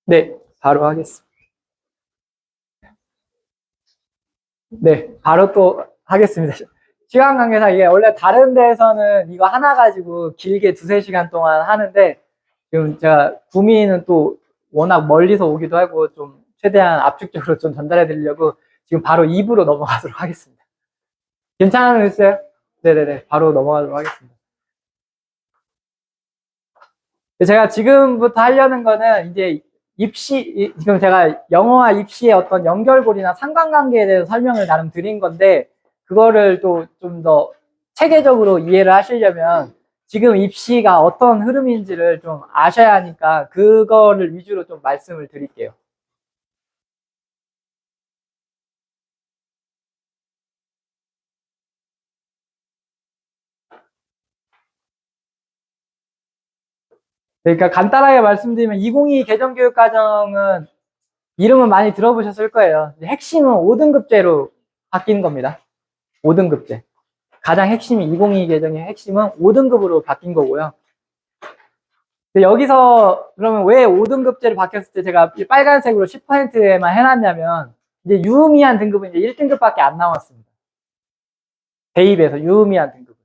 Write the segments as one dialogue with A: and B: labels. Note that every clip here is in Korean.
A: 네, 바로 하겠습니다. 네, 바로 또 하겠습니다. 시간 관계상 이게 원래 다른 데에서는 이거 하나 가지고 길게 두세 시간 동안 하는데 지금 제가 구미는 또 워낙 멀리서 오기도 하고 좀 최대한 압축적으로 좀 전달해 드리려고 지금 바로 2부로 넘어가도록 하겠습니다. 괜찮으세요? 네네네, 바로 넘어가도록 하겠습니다. 제가 지금부터 하려는 거는 이제 지금 제가 영어와 입시의 어떤 연결고리나 상관관계에 대해서 설명을 나름 드린 건데, 그거를 또 좀 더 체계적으로 이해를 하시려면 지금 입시가 어떤 흐름인지를 좀 아셔야 하니까 그거를 위주로 좀 말씀을 드릴게요. 그러니까 간단하게 말씀드리면 2022 개정교육과정은 이름은 많이 들어보셨을 거예요. 핵심은 5등급제로 바뀐 겁니다. 5등급제. 가장 핵심이 2022 개정의 핵심은 5등급으로 바뀐 거고요. 여기서 그러면 왜 5등급제로 바뀌었을 때 제가 빨간색으로 10%에만 해놨냐면 이제 유의미한 등급은 이제 1등급밖에 안 나왔습니다. 대입에서 유의미한 등급은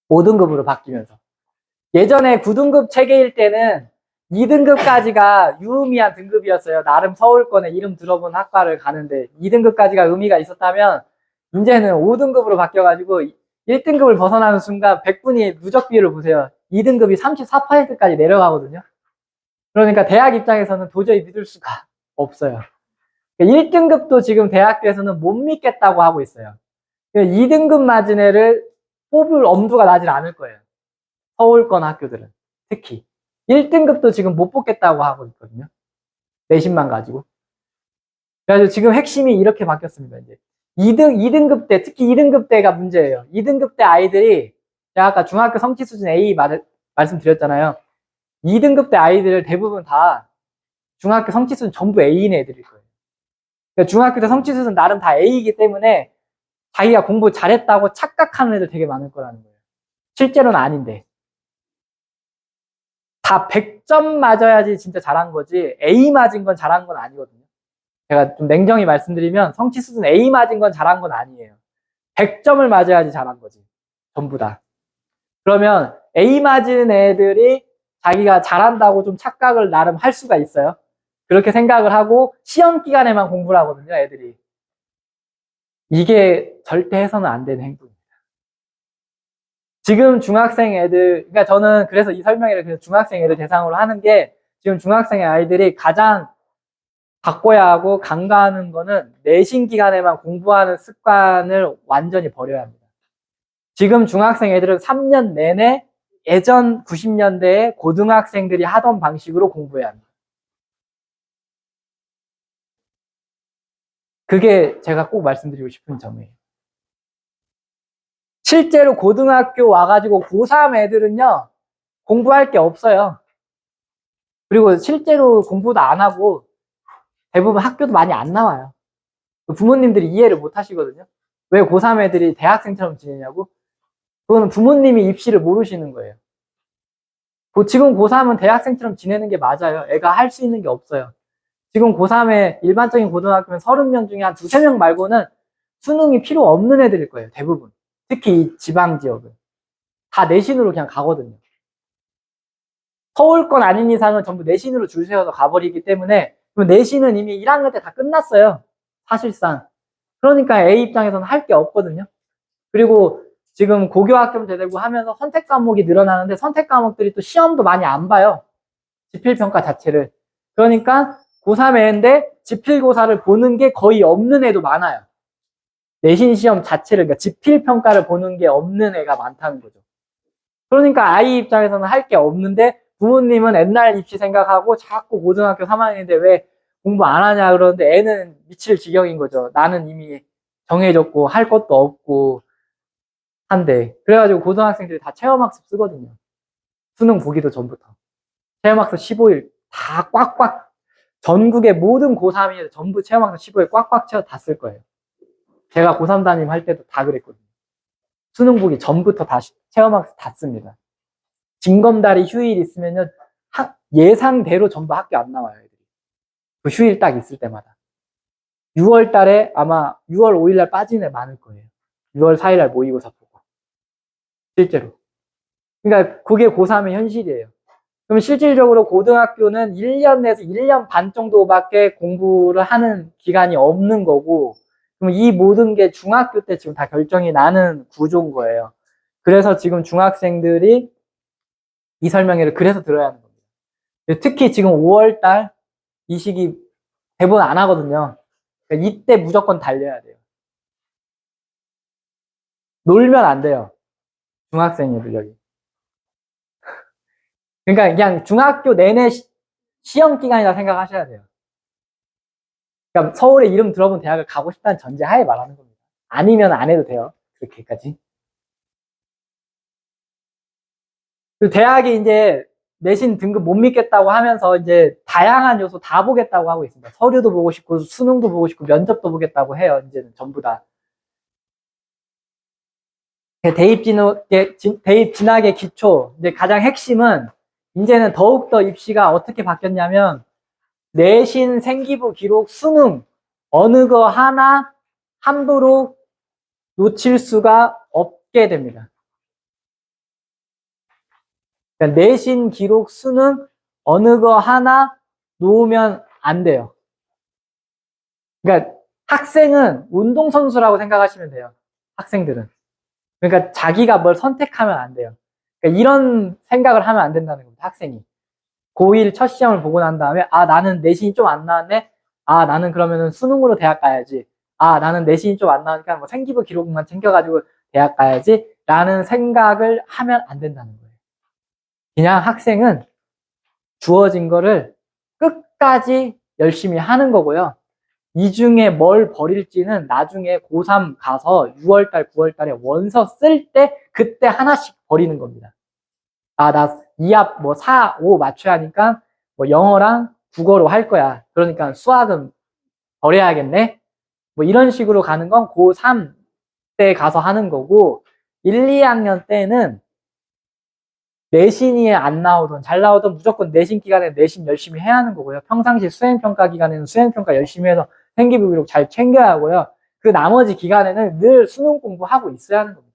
A: 5등급으로 바뀌면서 예전에 9등급 체계일 때는 2등급까지가 유의미한 등급이었어요. 나름 서울권에 이름 들어본 학과를 가는데 2등급까지가 의미가 있었다면 이제는 5등급으로 바뀌어가지고 1등급을 벗어나는 순간 100분위 누적 비율을 보세요. 2등급이 34%까지 내려가거든요. 그러니까 대학 입장에서는 도저히 믿을 수가 없어요. 1등급도 지금 대학교에서는 못 믿겠다고 하고 있어요. 2등급 맞은 애를 뽑을 엄두가 나질 않을 거예요. 서울권 학교들은 특히 1등급도 지금 못 뽑겠다고 하고 있거든요. 내신만 가지고. 그래서 지금 핵심이 이렇게 바뀌었습니다. 이제 2등급 때, 특히 2등급 때가 문제예요. 2등급 때 아이들이 제가 아까 중학교 성취 수준 A 말씀드렸잖아요. 2등급 때 아이들 대부분 다 중학교 성취 수준 전부 A인 애들일 거예요. 그러니까 중학교 때 성취 수준 나름 다 A이기 때문에 자기가 공부 잘했다고 착각하는 애들 되게 많을 거라는 거예요. 실제로는 아닌데. 다 100점 맞아야지 진짜 잘한 거지 A 맞은 건 잘한 건 아니거든요. 제가 좀 냉정히 말씀드리면 성취 수준 A 맞은 건 잘한 건 아니에요. 100점을 맞아야지 잘한 거지. 전부 다. 그러면 A 맞은 애들이 자기가 잘한다고 좀 착각을 나름 할 수가 있어요. 그렇게 생각을 하고 시험 기간에만 공부를 하거든요, 애들이. 이게 절대 해서는 안 되는 행동입니다. 지금 중학생 애들, 그러니까 저는 그래서 이 설명회를 그래서 중학생 애들 대상으로 하는 게 지금 중학생의 아이들이 가장 바꿔야 하고 간과하는 거는 내신 기간에만 공부하는 습관을 완전히 버려야 합니다. 지금 중학생 애들은 3년 내내 예전 90년대에 고등학생들이 하던 방식으로 공부해야 합니다. 그게 제가 꼭 말씀드리고 싶은 점이에요. 실제로 고등학교 와가지고 고3 애들은요, 공부할 게 없어요. 그리고 실제로 공부도 안 하고 대부분 학교도 많이 안 나와요. 부모님들이 이해를 못 하시거든요. 왜 고3 애들이 대학생처럼 지내냐고? 그거는 부모님이 입시를 모르시는 거예요. 지금 고3은 대학생처럼 지내는 게 맞아요. 애가 할 수 있는 게 없어요. 지금 고3에 일반적인 고등학교는 30명 중에 한 두세 명 말고는 수능이 필요 없는 애들일 거예요. 대부분. 특히 이 지방 지역은. 다 내신으로 그냥 가거든요. 서울권 아닌 이상은 전부 내신으로 줄 세워서 가버리기 때문에 내신은 이미 1학년 때 다 끝났어요. 사실상. 그러니까 A 입장에서는 할 게 없거든요. 그리고 지금 고교학점 되고 하면서 선택 과목이 늘어나는데 선택 과목들이 또 시험도 많이 안 봐요. 지필평가 자체를. 그러니까 고3 애인데 지필고사를 보는 게 거의 없는 애도 많아요. 내신 시험 자체를, 그러니까 지필평가를 보는 게 없는 애가 많다는 거죠. 그러니까 아이 입장에서는 할 게 없는데 부모님은 옛날 입시 생각하고 자꾸 고등학교 3학년인데 왜 공부 안 하냐 그러는데 애는 미칠 지경인 거죠. 나는 이미 정해졌고 할 것도 없고 한데. 그래가지고 고등학생들이 다 체험학습 쓰거든요. 수능 보기도 전부터. 체험학습 15일 다 꽉꽉, 전국의 모든 고3이 전부 체험학습 15일 꽉꽉 채워 다 쓸 거예요. 제가 고3 담임 할 때도 다 그랬거든요. 수능 보기 전부터 다 체험학습 다 씁니다. 징검다리 휴일 있으면요, 예상대로 전부 학교 안 나와요, 애들이. 그 휴일 딱 있을 때마다. 6월 달에 아마 6월 5일 날 빠진 애 많을 거예요. 6월 4일 날 모의고사 보고. 실제로. 그러니까 그게 고3의 현실이에요. 그럼 실질적으로 고등학교는 1년 내에서 1년 반 정도밖에 공부를 하는 기간이 없는 거고, 그럼 이 모든 게 중학교 때 지금 다 결정이 나는 구조인 거예요. 그래서 지금 중학생들이 이 설명회를 그래서 들어야 하는 겁니다. 특히 지금 5월 달 이 시기 대부분 안 하거든요. 그러니까 이때 무조건 달려야 돼요. 놀면 안 돼요. 중학생들 여기. 그러니까 그냥 중학교 내내 시험 기간이라 생각하셔야 돼요. 그러니까 서울에 이름 들어본 대학을 가고 싶다는 전제하에 말하는 겁니다. 아니면 안 해도 돼요. 그렇게까지. 그 대학이 이제 내신 등급 못 믿겠다고 하면서 이제 다양한 요소 다 보겠다고 하고 있습니다. 서류도 보고 싶고 수능도 보고 싶고 면접도 보겠다고 해요. 이제는 전부 다. 대입 진학의 기초. 이제 가장 핵심은 이제는 더욱더 입시가 어떻게 바뀌었냐면 내신, 생기부, 기록, 수능 어느 거 하나 함부로 놓칠 수가 없게 됩니다. 그러니까 내신, 기록, 수능 어느 거 하나 놓으면 안 돼요. 그러니까 학생은 운동선수라고 생각하시면 돼요. 학생들은. 그러니까 자기가 뭘 선택하면 안 돼요. 그러니까 이런 생각을 하면 안 된다는 겁니다. 학생이. 고1 첫 시험을 보고 난 다음에 아 나는 내신이 좀 안 나왔네. 아 나는 그러면은 수능으로 대학 가야지. 아 나는 내신이 좀 안 나오니까 뭐 생기부 기록만 챙겨가지고 대학 가야지 라는 생각을 하면 안 된다는 거예요. 그냥 학생은 주어진 거를 끝까지 열심히 하는 거고요. 이 중에 뭘 버릴지는 나중에 고3 가서 6월달, 9월달에 원서 쓸 때 그때 하나씩 버리는 겁니다. 아, 나 2합 뭐 4, 5 맞춰야 하니까 뭐 영어랑 국어로 할 거야. 그러니까 수학은 버려야겠네. 뭐 이런 식으로 가는 건 고3 때 가서 하는 거고 1, 2학년 때는 내신이 안 나오든 잘 나오든 무조건 내신 기간에 내신 열심히 해야 하는 거고요. 평상시 수행평가 기간에는 수행평가 열심히 해서 생기부 기록 잘 챙겨야 하고요. 그 나머지 기간에는 늘 수능 공부하고 있어야 하는 겁니다.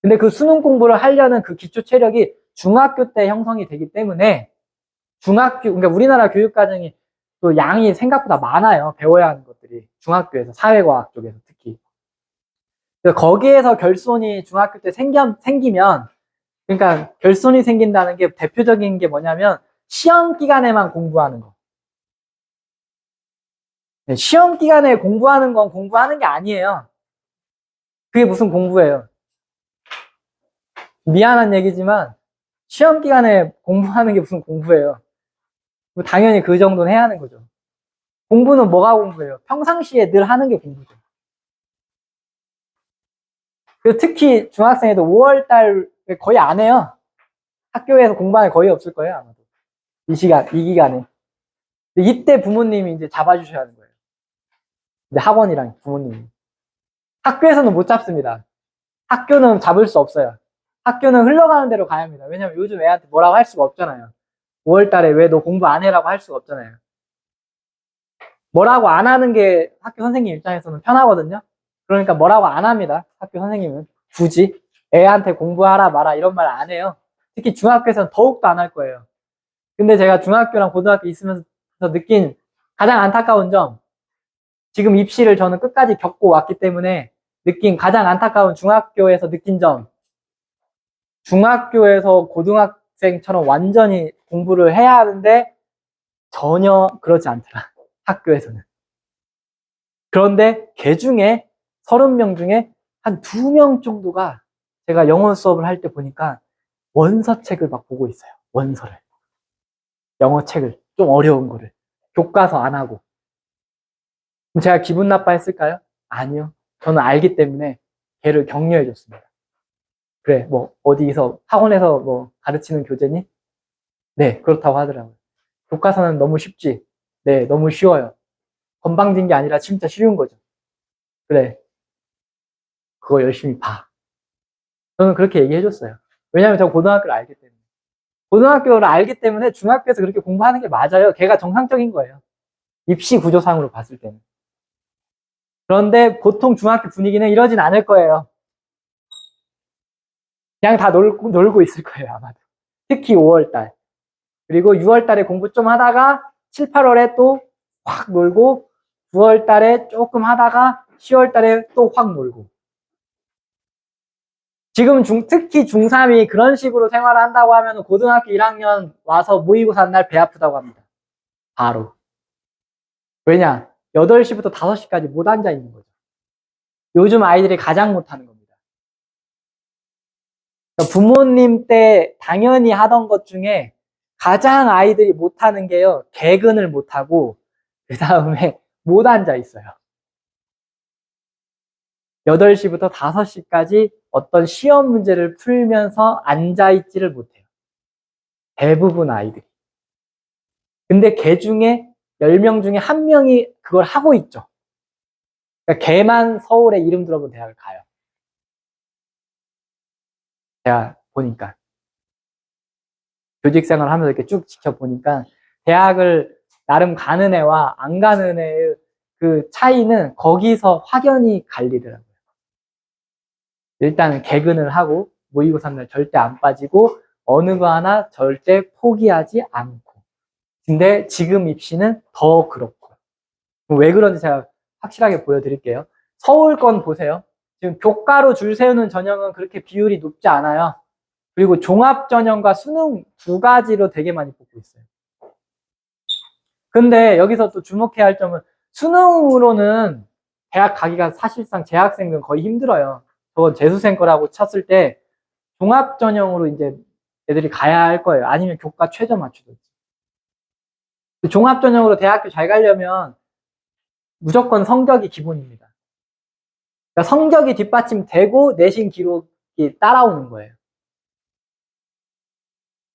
A: 근데 그 수능 공부를 하려는 그 기초 체력이 중학교 때 형성이 되기 때문에 그러니까 우리나라 교육과정이 또 양이 생각보다 많아요. 배워야 하는 것들이. 중학교에서, 사회과학 쪽에서 특히. 거기에서 결손이 중학교 때 생기면 그러니까 결손이 생긴다는 게 대표적인 게 뭐냐면 시험 기간에만 공부하는 거. 네, 시험 기간에 공부하는 건 공부하는 게 아니에요. 그게 무슨 공부예요? 미안한 얘기지만 시험 기간에 공부하는 게 무슨 공부예요? 당연히 그 정도는 해야 하는 거죠. 공부는 뭐가 공부예요? 평상시에 늘 하는 게 공부죠. 특히 중학생에도 5월 달 거의 안 해요. 학교에서 공부하는 게 거의 없을 거예요, 아마도. 이 기간에. 이때 부모님이 이제 잡아주셔야 하는 거예요. 근데 학원이랑 부모님이. 학교에서는 못 잡습니다. 학교는 잡을 수 없어요. 학교는 흘러가는 대로 가야 합니다. 왜냐면 요즘 애한테 뭐라고 할 수가 없잖아요. 5월 달에 왜 너 공부 안 해라고 할 수가 없잖아요. 뭐라고 안 하는 게 학교 선생님 입장에서는 편하거든요. 그러니까 뭐라고 안 합니다. 학교 선생님은. 굳이. 애한테 공부하라 마라 이런 말 안 해요. 특히 중학교에서는 더욱더 안 할 거예요. 근데 제가 중학교랑 고등학교 있으면서 느낀 가장 안타까운 점, 지금 입시를 저는 끝까지 겪고 왔기 때문에 느낀 가장 안타까운 중학교에서 느낀 점, 중학교에서 고등학생처럼 완전히 공부를 해야 하는데 전혀 그러지 않더라. 학교에서는. 그런데 걔 중에 30명 중에 한 2명 정도가 제가 영어 수업을 할 때 보니까 원서책을 막 보고 있어요. 원서를. 영어 책을. 좀 어려운 거를. 교과서 안 하고. 그럼 제가 기분 나빠했을까요? 아니요. 저는 알기 때문에 걔를 격려해 줬습니다. 그래, 뭐, 어디서, 학원에서 뭐, 가르치는 교재니? 네, 그렇다고 하더라고요. 교과서는 너무 쉽지? 네, 너무 쉬워요. 건방진 게 아니라 진짜 쉬운 거죠. 그래, 그거 열심히 봐. 저는 그렇게 얘기해 줬어요. 왜냐면 저 고등학교를 알기 때문에. 고등학교를 알기 때문에 중학교에서 그렇게 공부하는 게 맞아요. 걔가 정상적인 거예요. 입시 구조상으로 봤을 때는. 그런데 보통 중학교 분위기는 이러진 않을 거예요. 그냥 다 놀고 있을 거예요, 아마도. 특히 5월달. 그리고 6월달에 공부 좀 하다가 7, 8월에 또 확 놀고 9월달에 조금 하다가 10월달에 또 확 놀고. 지금 특히 중3이 그런 식으로 생활을 한다고 하면 고등학교 1학년 와서 모의고사 한 날 배 아프다고 합니다. 바로. 왜냐? 8시부터 5시까지 못 앉아 있는 거죠. 요즘 아이들이 가장 못하는 겁니다. 그러니까 부모님 때 당연히 하던 것 중에 가장 아이들이 못하는 게요. 개근을 못하고 그 다음에 못 앉아 있어요. 8시부터 5시까지 어떤 시험 문제를 풀면서 앉아 있지를 못해요. 대부분 아이들이. 근데 걔 중에 10명 중에 1명이 그걸 하고 있죠. 그러니까 걔만 서울에 이름 들어본 대학을 가요. 제가 보니까. 교직 생활을 하면서 이렇게 쭉 지켜보니까 대학을 나름 가는 애와 안 가는 애의 그 차이는 거기서 확연히 갈리더라고요. 일단 개근을 하고 모의고사 날 절대 안 빠지고 어느 거 하나 절대 포기하지 않고. 근데 지금 입시는 더 그렇고. 왜 그런지 제가 확실하게 보여드릴게요. 서울권 보세요. 지금 교과로 줄 세우는 전형은 그렇게 비율이 높지 않아요. 그리고 종합전형과 수능 두 가지로 되게 많이 뽑고 있어요. 근데 여기서 또 주목해야 할 점은 수능으로는 대학 가기가 사실상 재학생들은 거의 힘들어요. 저건 재수생 거라고 쳤을 때 종합전형으로 이제 애들이 가야 할 거예요. 아니면 교과 최저 맞추든지. 종합전형으로 대학교 잘 가려면 무조건 성적이 기본입니다. 그러니까 성적이 뒷받침되고 내신 기록이 따라오는 거예요.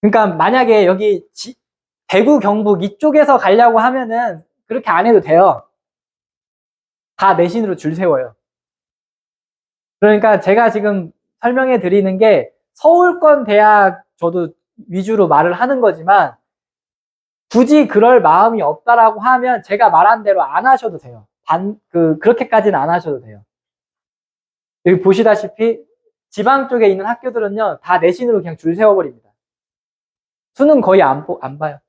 A: 그러니까 만약에 여기 대구, 경북 이쪽에서 가려고 하면은 그렇게 안 해도 돼요. 다 내신으로 줄 세워요. 그러니까 제가 지금 설명해 드리는 게 서울권 대학 저도 위주로 말을 하는 거지만 굳이 그럴 마음이 없다라고 하면 제가 말한 대로 안 하셔도 돼요. 그렇게까지는 안 하셔도 돼요. 여기 보시다시피 지방 쪽에 있는 학교들은요, 다 내신으로 그냥 줄 세워버립니다. 수능 거의 안 봐요.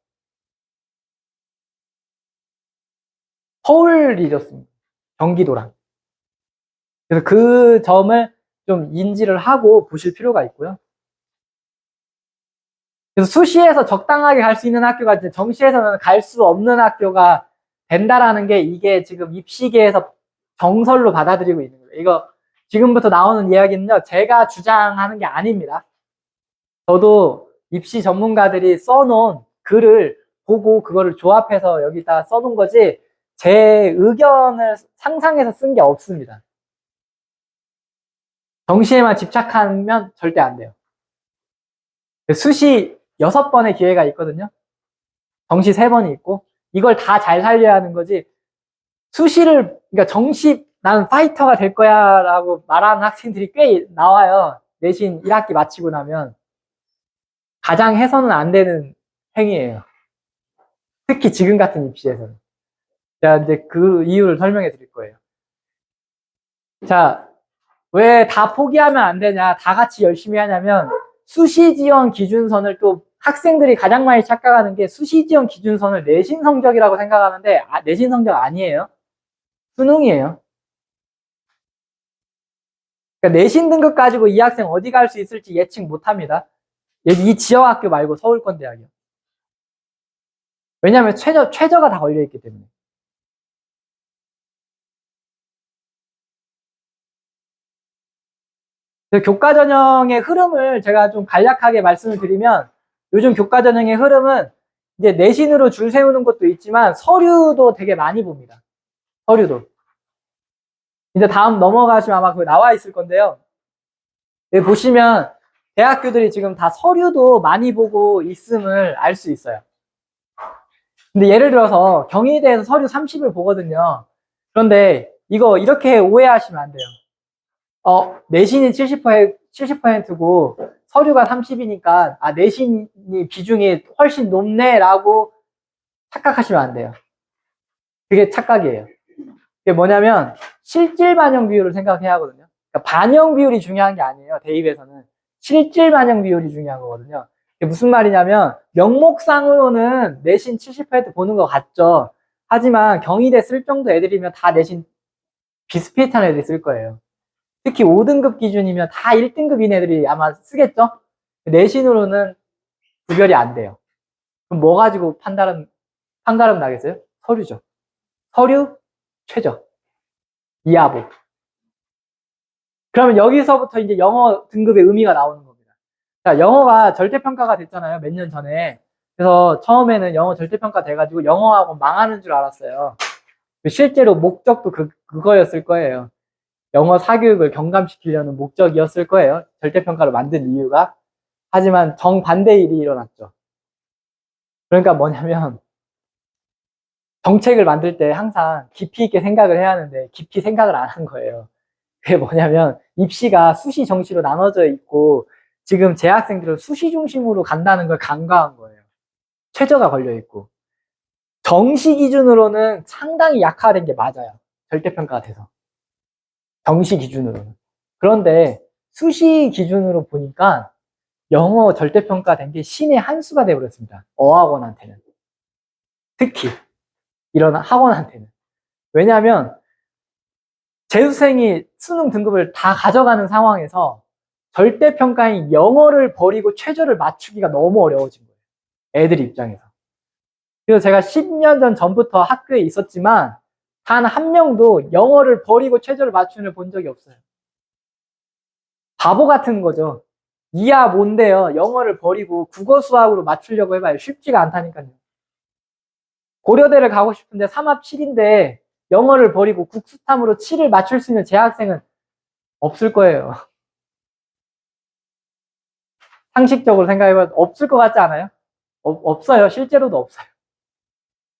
A: 서울이 이렇습니다. 경기도랑. 그래서 그 점을 좀 인지를 하고 보실 필요가 있고요. 그래서 수시에서 적당하게 갈 수 있는 학교가 이제 정시에서는 갈 수 없는 학교가 된다라는 게 이게 지금 입시계에서 정설로 받아들이고 있는 거예요. 이거 지금부터 나오는 이야기는요, 제가 주장하는 게 아닙니다. 저도 입시 전문가들이 써놓은 글을 보고 그거를 조합해서 여기다 써놓은 거지 제 의견을 상상해서 쓴 게 없습니다. 정시에만 집착하면 절대 안 돼요. 수시 6번의 기회가 있거든요. 정시 3번이 있고 이걸 다 잘 살려야 하는 거지. 수시를 그러니까 정시 나는 파이터가 될 거야 라고 말하는 학생들이 꽤 나와요. 내신 1학기 마치고 나면 가장 해서는 안 되는 행위예요. 특히 지금 같은 입시에서는. 제가 이제 그 이유를 설명해 드릴 거예요. 자, 왜 다 포기하면 안 되냐, 다 같이 열심히 하냐면 수시 지원 기준선을 또 학생들이 가장 많이 착각하는 게 수시 지원 기준선을 내신 성적이라고 생각하는데 내신 성적 아니에요. 수능이에요. 그러니까 내신 등급 가지고 이 학생 어디 갈 수 있을지 예측 못합니다. 이 지역 학교 말고 서울권 대학이요. 왜냐하면 최저가 다 걸려있기 때문에. 교과 전형의 흐름을 제가 좀 간략하게 말씀을 드리면 요즘 교과 전형의 흐름은 이제 내신으로 줄 세우는 것도 있지만 서류도 되게 많이 봅니다. 서류도. 이제 다음 넘어가시면 아마 그거 나와 있을 건데요. 여기 보시면 대학교들이 지금 다 서류도 많이 보고 있음을 알 수 있어요. 근데 예를 들어서 경희대에서 서류 30을 보거든요. 그런데 이거 이렇게 오해하시면 안 돼요. 내신이 70% 70%고 서류가 30이니까 아 내신이 비중이 훨씬 높네라고 착각하시면 안 돼요. 그게 착각이에요. 그게 뭐냐면 실질 반영 비율을 생각해야 하거든요. 그러니까 반영 비율이 중요한 게 아니에요. 대입에서는 실질 반영 비율이 중요한 거거든요. 그게 무슨 말이냐면 명목상으로는 내신 70% 보는 것 같죠. 하지만 경희대 쓸 정도 애들이면 다 내신 비슷비슷한 애들이 쓸 거예요. 특히 5등급 기준이면 다 1등급인 애들이 아마 쓰겠죠? 내신으로는 구별이 안 돼요. 그럼 뭐 가지고 판단은 나겠어요? 서류죠. 서류, 최저, 이하보. 그러면 여기서부터 이제 영어 등급의 의미가 나오는 겁니다. 자, 영어가 절대평가가 됐잖아요. 몇 년 전에. 그래서 처음에는 영어 절대평가 돼가지고 영어학원 망하는 줄 알았어요. 실제로 목적도 그거였을 거예요. 영어 사교육을 경감시키려는 목적이었을 거예요. 절대평가를 만든 이유가. 하지만 정반대의 일이 일어났죠. 그러니까 뭐냐면 정책을 만들 때 항상 깊이 있게 생각을 해야 하는데 깊이 생각을 안 한 거예요. 그게 뭐냐면 입시가 수시 정시로 나눠져 있고 지금 재학생들은 수시 중심으로 간다는 걸 간과한 거예요. 최저가 걸려 있고 정시 기준으로는 상당히 약화된 게 맞아요. 절대평가가 돼서 정시 기준으로는. 그런데 수시 기준으로 보니까 영어 절대평가된 게 신의 한 수가 되어버렸습니다. 어학원한테는. 특히 이런 학원한테는. 왜냐하면 재수생이 수능 등급을 다 가져가는 상황에서 절대평가인 영어를 버리고 최저를 맞추기가 너무 어려워진 거예요. 애들 입장에서. 그래서 제가 10년 전부터 학교에 있었지만 단 한 명도 영어를 버리고 최저를 맞추는 걸 본 적이 없어요. 바보 같은 거죠. 이하 뭔데요. 영어를 버리고 국어 수학으로 맞추려고 해봐요. 쉽지가 않다니까요. 고려대를 가고 싶은데 3합 7인데 영어를 버리고 국수탐으로 7을 맞출 수 있는 재학생은 없을 거예요. 상식적으로 생각해봐도 없을 것 같지 않아요? 없어요. 실제로도 없어요.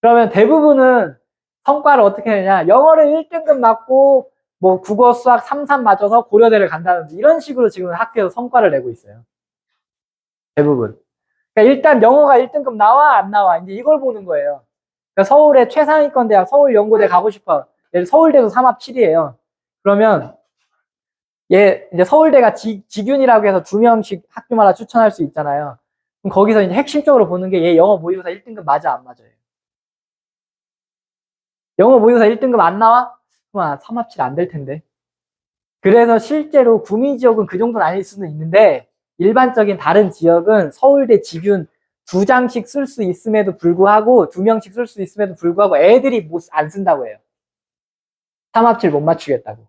A: 그러면 대부분은 성과를 어떻게 내냐. 영어를 1등급 맞고 뭐 국어 수학 3, 맞아서 고려대를 간다든지 이런 식으로 지금 학교에서 성과를 내고 있어요. 대부분. 그러니까 일단 영어가 1등급 나와 안 나와 이제 이걸 보는 거예요. 그러니까 서울의 최상위권 대학 서울연고대 가고 싶어. 서울대도 3합 7이에요. 그러면 얘 이제 서울대가 지균이라고 해서 2명씩 학교마다 추천할 수 있잖아요. 그럼 거기서 이제 핵심적으로 보는 게 얘 영어 모의고사 1등급 맞아 안 맞아요. 영어 모의고사 1등급 안 나와? 그럼 3합 7 안 될 텐데. 그래서 실제로 구미 지역은 그 정도는 아닐 수는 있는데 일반적인 다른 지역은 서울대 지균 2장씩 쓸 수 있음에도 불구하고 2명씩 쓸 수 있음에도 불구하고 애들이 안 쓴다고 해요. 3합 7 못 맞추겠다고.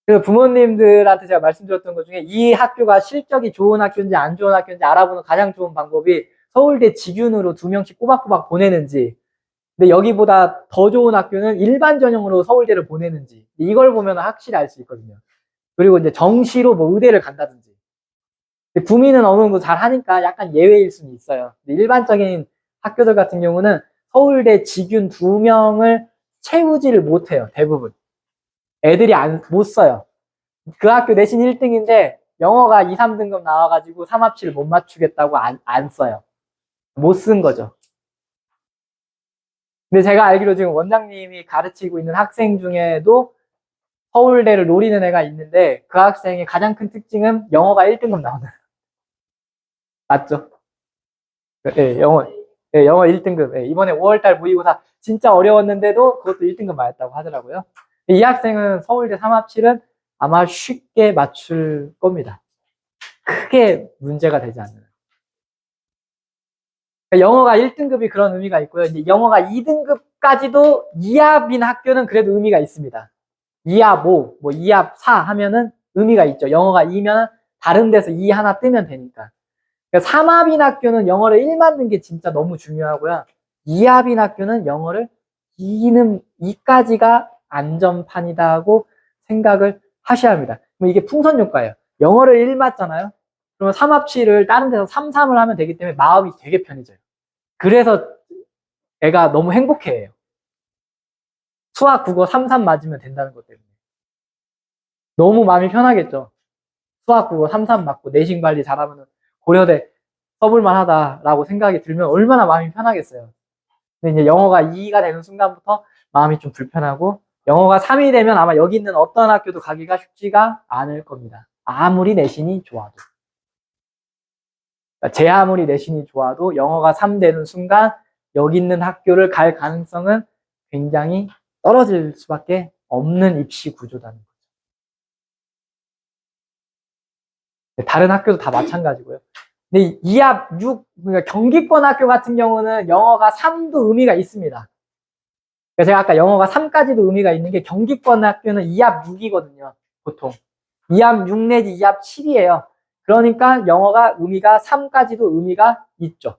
A: 그래서 부모님들한테 제가 말씀드렸던 것 중에 이 학교가 실적이 좋은 학교인지 안 좋은 학교인지 알아보는 가장 좋은 방법이 서울대 지균으로 2명씩 꼬박꼬박 보내는지, 근데 여기보다 더 좋은 학교는 일반 전형으로 서울대를 보내는지 이걸 보면 확실히 알 수 있거든요. 그리고 이제 정시로 뭐 의대를 간다든지. 구민은 어느 정도 잘 하니까 약간 예외일 수는 있어요. 근데 일반적인 학교들 같은 경우는 서울대 지균 2명을 채우지를 못해요. 대부분. 애들이 못 써요. 그 학교 내신 1등인데 영어가 2, 3등급 나와가지고 3합치를 못 맞추겠다고 안 써요. 못 쓴 거죠. 근데 제가 알기로 지금 원장님이 가르치고 있는 학생 중에도 서울대를 노리는 애가 있는데 그 학생의 가장 큰 특징은 영어가 1등급 나오는. 맞죠? 예, 영어 1등급. 예, 이번에 5월달 모의고사 진짜 어려웠는데도 그것도 1등급 맞았다고 하더라고요. 이 학생은 서울대 3합7은 아마 쉽게 맞출 겁니다. 크게 문제가 되지 않는. 영어가 1등급이 그런 의미가 있고요. 이제 영어가 2등급까지도 2합인 학교는 그래도 의미가 있습니다. 2합 5, 뭐 2합 4 하면은 의미가 있죠. 영어가 2면 다른 데서 2 하나 뜨면 되니까. 그러니까 3합인 학교는 영어를 1 맞는 게 진짜 너무 중요하고요. 2합인 학교는 영어를 2까지가 안전판이다 하고 생각을 하셔야 합니다. 그럼 이게 풍선효과예요. 영어를 1 맞잖아요. 그러면 3합치를 다른 데서 3, 3을 하면 되기 때문에 마음이 되게 편해져요. 그래서 애가 너무 행복해해요. 수학, 국어 3, 3 맞으면 된다는 것 때문에. 너무 마음이 편하겠죠. 수학 국어 3-3 맞고 내신 관리 잘하면 고려대 써볼만 하다라고 생각이 들면 얼마나 마음이 편하겠어요. 근데 이제 영어가 2가 되는 순간부터 마음이 좀 불편하고, 영어가 3이 되면 아마 여기 있는 어떤 학교도 가기가 쉽지가 않을 겁니다. 아무리 내신이 좋아도. 그러니까 제 아무리 내신이 좋아도 영어가 3 되는 순간 여기 있는 학교를 갈 가능성은 굉장히 떨어질 수밖에 없는 입시 구조라는 거죠. 다른 학교도 다 마찬가지고요. 근데 2합 6, 그러니까 경기권 학교 같은 경우는 영어가 3도 의미가 있습니다. 그러니까 제가 아까 영어가 3까지도 의미가 있는 게, 경기권 학교는 2합 6이거든요. 보통 2합 6 내지 2합 7이에요. 그러니까 영어가 의미가 3까지도 의미가 있죠.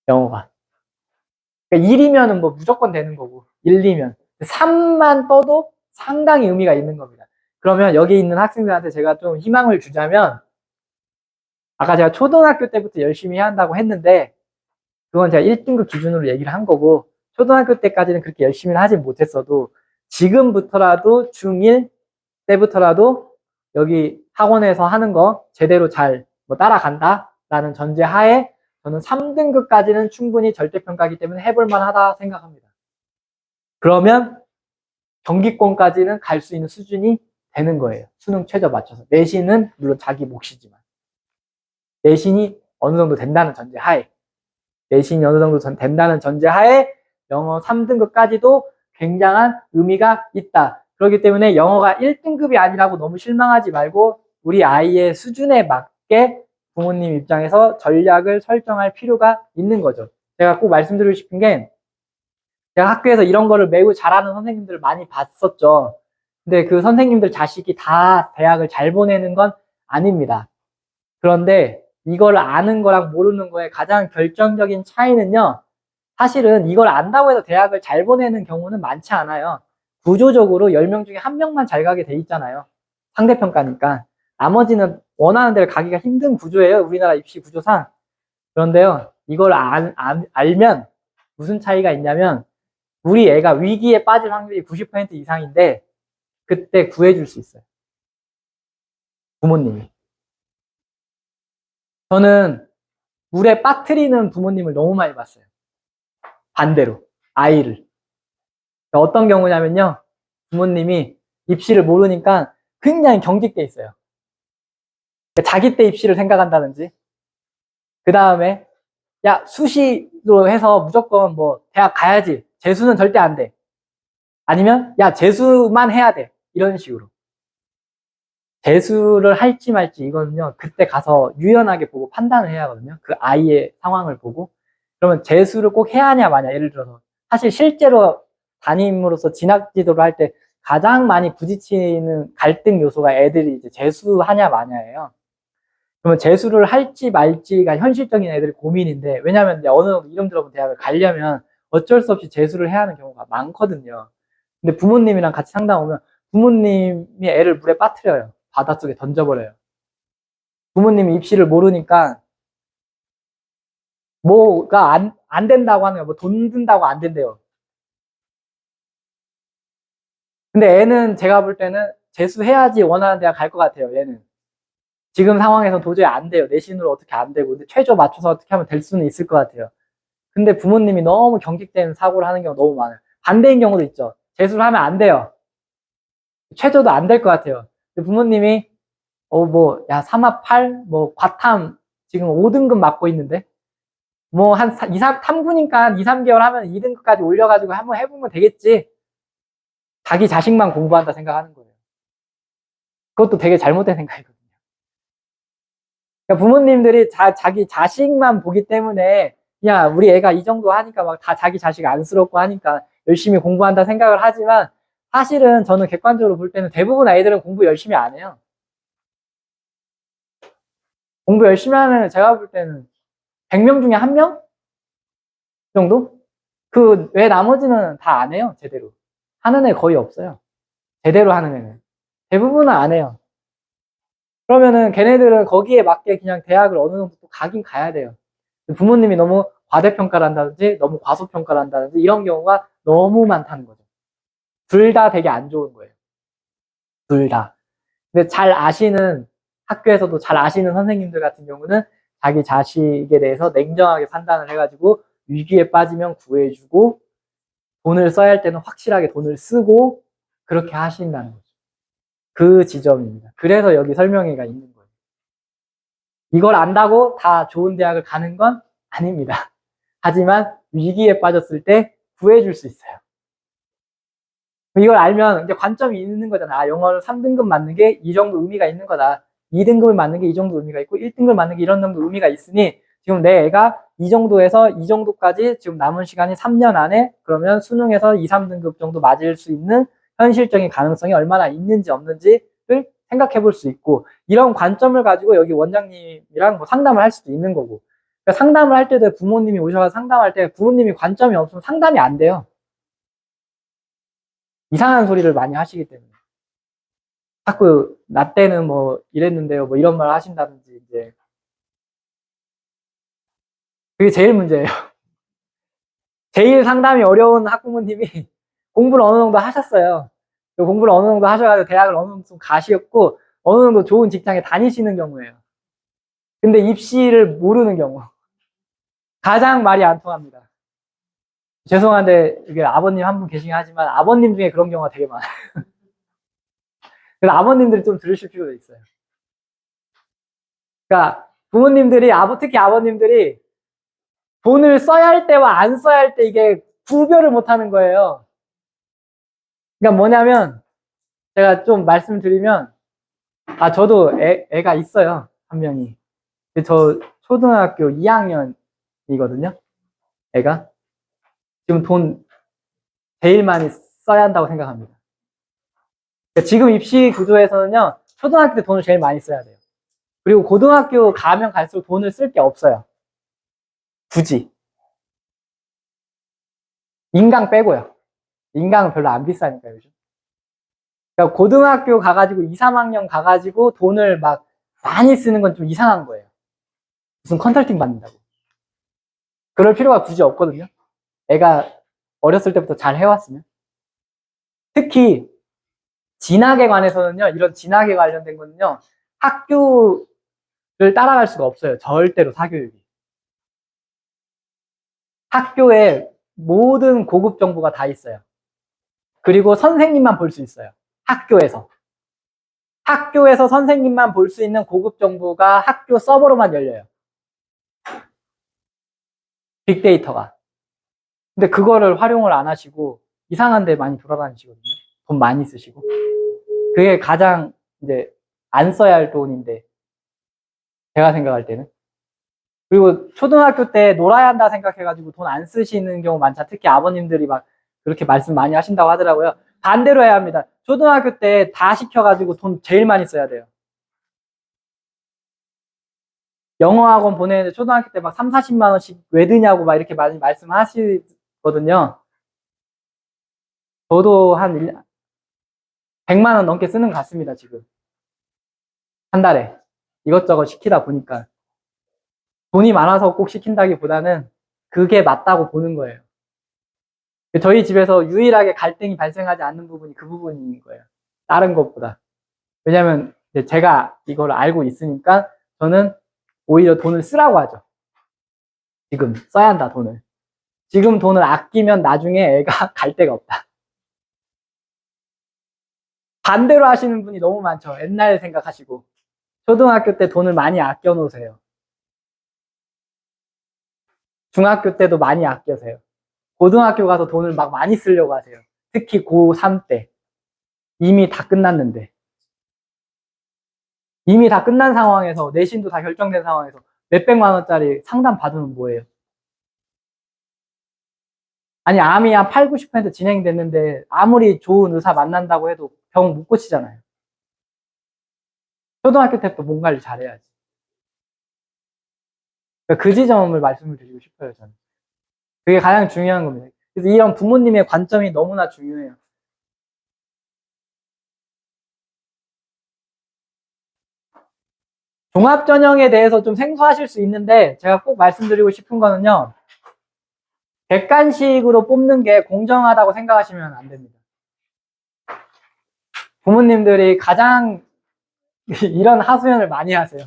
A: 영어가. 그러니까 1이면은 뭐 무조건 되는 거고, 1, 2면. 3만 떠도 상당히 의미가 있는 겁니다. 그러면 여기 있는 학생들한테 제가 좀 희망을 주자면, 아까 제가 초등학교 때부터 열심히 해야 한다고 했는데, 그건 제가 1등급 기준으로 얘기를 한 거고, 초등학교 때까지는 그렇게 열심히 하진 못했어도 지금부터라도 중1 때부터라도 여기 학원에서 하는 거 제대로 잘 뭐 따라간다라는 전제 하에 저는 3등급까지는 충분히 절대평가이기 때문에 해볼만 하다 생각합니다. 그러면 경기권까지는 갈 수 있는 수준이 되는 거예요. 수능 최저 맞춰서. 내신은 물론 자기 몫이지만. 내신이 어느 정도 된다는 전제 하에. 내신이 어느 정도 된다는 전제 하에 영어 3등급까지도 굉장한 의미가 있다. 그렇기 때문에 영어가 1등급이 아니라고 너무 실망하지 말고 우리 아이의 수준에 맞게 부모님 입장에서 전략을 설정할 필요가 있는 거죠. 제가 꼭 말씀드리고 싶은 게, 제가 학교에서 이런 거를 매우 잘하는 선생님들을 많이 봤었죠. 근데 그 선생님들 자식이 다 대학을 잘 보내는 건 아닙니다. 그런데 이걸 아는 거랑 모르는 거의 가장 결정적인 차이는요, 사실은 이걸 안다고 해서 대학을 잘 보내는 경우는 많지 않아요. 구조적으로 10명 중에 1명만 잘 가게 돼 있잖아요. 상대평가니까. 나머지는 원하는 데를 가기가 힘든 구조예요. 우리나라 입시 구조상. 그런데요, 이걸 알면 무슨 차이가 있냐면, 우리 애가 위기에 빠질 확률이 90% 이상인데 그때 구해줄 수 있어요. 부모님이. 저는 물에 빠뜨리는 부모님을 너무 많이 봤어요. 반대로 아이를. 어떤 경우냐면요, 부모님이 입시를 모르니까 굉장히 경직돼 있어요. 자기 때 입시를 생각한다든지, 그 다음에 야, 수시로 해서 무조건 뭐 대학 가야지, 재수는 절대 안 돼, 아니면 야, 재수만 해야 돼, 이런 식으로. 재수를 할지 말지 이거는요, 그때 가서 유연하게 보고 판단을 해야 하거든요. 그 아이의 상황을 보고. 그러면 재수를 꼭 해야 하냐 마냐. 예를 들어서 사실 실제로 담임으로서 진학지도를 할 때 가장 많이 부딪히는 갈등 요소가 애들이 이제 재수하냐 마냐예요. 그러면 재수를 할지 말지가 현실적인 애들의 고민인데, 왜냐하면 이제 어느 정도 이름 들어본 대학을 가려면 어쩔 수 없이 재수를 해야 하는 경우가 많거든요. 근데 부모님이랑 같이 상담 오면 부모님이 애를 물에 빠뜨려요. 바닷속에 던져버려요. 부모님이 입시를 모르니까 뭐가 안 된다고 하는 거야. 뭐 돈 든다고 안 된대요. 근데 애는 제가 볼 때는 재수해야지 원하는 대학 갈 것 같아요. 얘는. 지금 상황에서 도저히 안 돼요. 내신으로 어떻게 안 되고. 근데 최저 맞춰서 어떻게 하면 될 수는 있을 것 같아요. 근데 부모님이 너무 경직된 사고를 하는 경우가 너무 많아요. 반대인 경우도 있죠. 재수를 하면 안 돼요. 최저도 안 될 것 같아요. 근데 부모님이 뭐 야, 3합 8, 뭐 과탐 지금 5등급 맞고 있는데 뭐 한 2, 3, 탐구니까 2, 3개월 하면 2등급까지 올려가지고 한번 해보면 되겠지. 자기 자식만 공부한다 생각하는 거예요. 그것도 되게 잘못된 생각이거든요. 그러니까 부모님들이 자기 자식만 보기 때문에, 야, 우리 애가 이 정도 하니까 막 다 자기 자식 안쓰럽고 하니까 열심히 공부한다 생각을 하지만, 사실은 저는 객관적으로 볼 때는 대부분 아이들은 공부 열심히 안 해요. 공부 열심히 하는, 제가 볼 때는 100명 중에 1명 정도? 그 외 나머지는 다 안 해요. 제대로 하는 애 거의 없어요. 제대로 하는 애는 대부분은 안 해요. 그러면은 걔네들은 거기에 맞게 그냥 대학을 어느 정도 또 가긴 가야 돼요. 부모님이 너무 과대평가를 한다든지 너무 과소평가를 한다든지 이런 경우가 너무 많다는 거죠. 둘 다 되게 안 좋은 거예요. 둘 다. 근데 잘 아시는, 학교에서도 잘 아시는 선생님들 같은 경우는 자기 자식에 대해서 냉정하게 판단을 해가지고 위기에 빠지면 구해주고 돈을 써야 할 때는 확실하게 돈을 쓰고 그렇게 하신다는 거죠. 그 지점입니다. 그래서 여기 설명회가 있는 거예요. 이걸 안다고 다 좋은 대학을 가는 건 아닙니다. 하지만 위기에 빠졌을 때 구해줄 수 있어요. 이걸 알면 이제 관점이 있는 거잖아. 아, 영어를 3등급 맞는 게 이 정도 의미가 있는 거다. 2등급을 맞는 게 이 정도 의미가 있고 1등급을 맞는 게 이런 정도 의미가 있으니 지금 내 애가 이 정도에서 이 정도까지 지금 남은 시간이 3년 안에 그러면 수능에서 2, 3등급 정도 맞을 수 있는 현실적인 가능성이 얼마나 있는지 없는지를 생각해 볼 수 있고 이런 관점을 가지고 여기 원장님이랑 뭐 상담을 할 수도 있는 거고 그러니까 상담을 할 때도 부모님이 오셔서 상담할 때 부모님이 관점이 없으면 상담이 안 돼요. 이상한 소리를 많이 하시기 때문에. 자꾸, 나 때는 뭐 이랬는데요. 뭐 이런 말 하신다든지, 이제. 그게 제일 문제예요. 제일 상담이 어려운 학부모님이 공부를 어느 정도 하셨어요. 공부를 어느 정도 하셔가지고 대학을 어느 정도 가시었고, 어느 정도 좋은 직장에 다니시는 경우예요. 근데 입시를 모르는 경우. 가장 말이 안 통합니다. 죄송한데, 이게 아버님 한 분 계시긴 하지만, 아버님 중에 그런 경우가 되게 많아요. 그래서 아버님들이 좀 들으실 필요가 있어요. 그러니까 부모님들이 특히 아버님들이 돈을 써야 할 때와 안 써야 할 때 이게 구별을 못 하는 거예요. 그러니까 뭐냐면 제가 좀 말씀드리면 저도 애가 있어요. 한 명이. 저 초등학교 2학년이거든요. 애가. 지금 돈 제일 많이 써야 한다고 생각합니다. 그러니까 지금 입시 구조에서는요. 초등학교 때 돈을 제일 많이 써야 돼요. 그리고 고등학교 가면 갈수록 돈을 쓸 게 없어요. 굳이. 인강 빼고요. 인강은 별로 안 비싸니까요, 요즘. 그러니까 고등학교 가가지고 2, 3학년 가가지고 돈을 막 많이 쓰는 건 좀 이상한 거예요. 무슨 컨설팅 받는다고. 그럴 필요가 굳이 없거든요. 애가 어렸을 때부터 잘 해왔으면. 특히 진학에 관해서는요. 이런 진학에 관련된 거는요. 학교를 따라갈 수가 없어요. 절대로 사교육이. 학교에 모든 고급 정보가 다 있어요. 그리고 선생님만 볼 수 있어요. 학교에서. 학교에서 선생님만 볼 수 있는 고급 정보가 학교 서버로만 열려요. 빅데이터가. 근데 그거를 활용을 안 하시고 이상한 데 많이 돌아다니시거든요. 돈 많이 쓰시고. 그게 가장 이제 안 써야 할 돈인데 제가 생각할 때는. 그리고 초등학교 때 놀아야 한다 생각해가지고 돈 안 쓰시는 경우 많죠. 특히 아버님들이 막 그렇게 말씀 많이 하신다고 하더라고요. 반대로 해야 합니다. 초등학교 때 다 시켜가지고 돈 제일 많이 써야 돼요. 영어 학원 보내는데 초등학교 때 막 3, 40만 원씩 왜 드냐고 막 이렇게 많이 말씀하시거든요. 저도 한 100만 원 넘게 쓰는 것 같습니다, 지금. 한 달에. 이것저것 시키다 보니까. 돈이 많아서 꼭 시킨다기보다는 그게 맞다고 보는 거예요. 저희 집에서 유일하게 갈등이 발생하지 않는 부분이 그 부분인 거예요. 다른 것보다. 왜냐면 제가 이걸 알고 있으니까 저는 오히려 돈을 쓰라고 하죠. 지금 써야 한다, 돈을. 지금 돈을 아끼면 나중에 애가 갈 데가 없다. 반대로 하시는 분이 너무 많죠. 옛날 생각하시고. 초등학교 때 돈을 많이 아껴 놓으세요. 중학교 때도 많이 아껴세요. 고등학교 가서 돈을 막 많이 쓰려고 하세요. 특히 고3 때. 이미 다 끝났는데. 이미 다 끝난 상황에서 내신도 다 결정된 상황에서 몇백만 원짜리 상담 받으면 뭐예요? 아니 암이 한 8, 90% 진행됐는데 아무리 좋은 의사 만난다고 해도 병 못 고치잖아요. 초등학교 때부터 몸 관리 잘해야지. 그러니까 그 지점을 말씀을 드리고 싶어요, 저는. 그게 가장 중요한 겁니다. 그래서 이런 부모님의 관점이 너무나 중요해요. 종합전형에 대해서 좀 생소하실 수 있는데 제가 꼭 말씀드리고 싶은 거는요. 객관식으로 뽑는 게 공정하다고 생각하시면 안 됩니다. 부모님들이 가장 이런 하소연을 많이 하세요.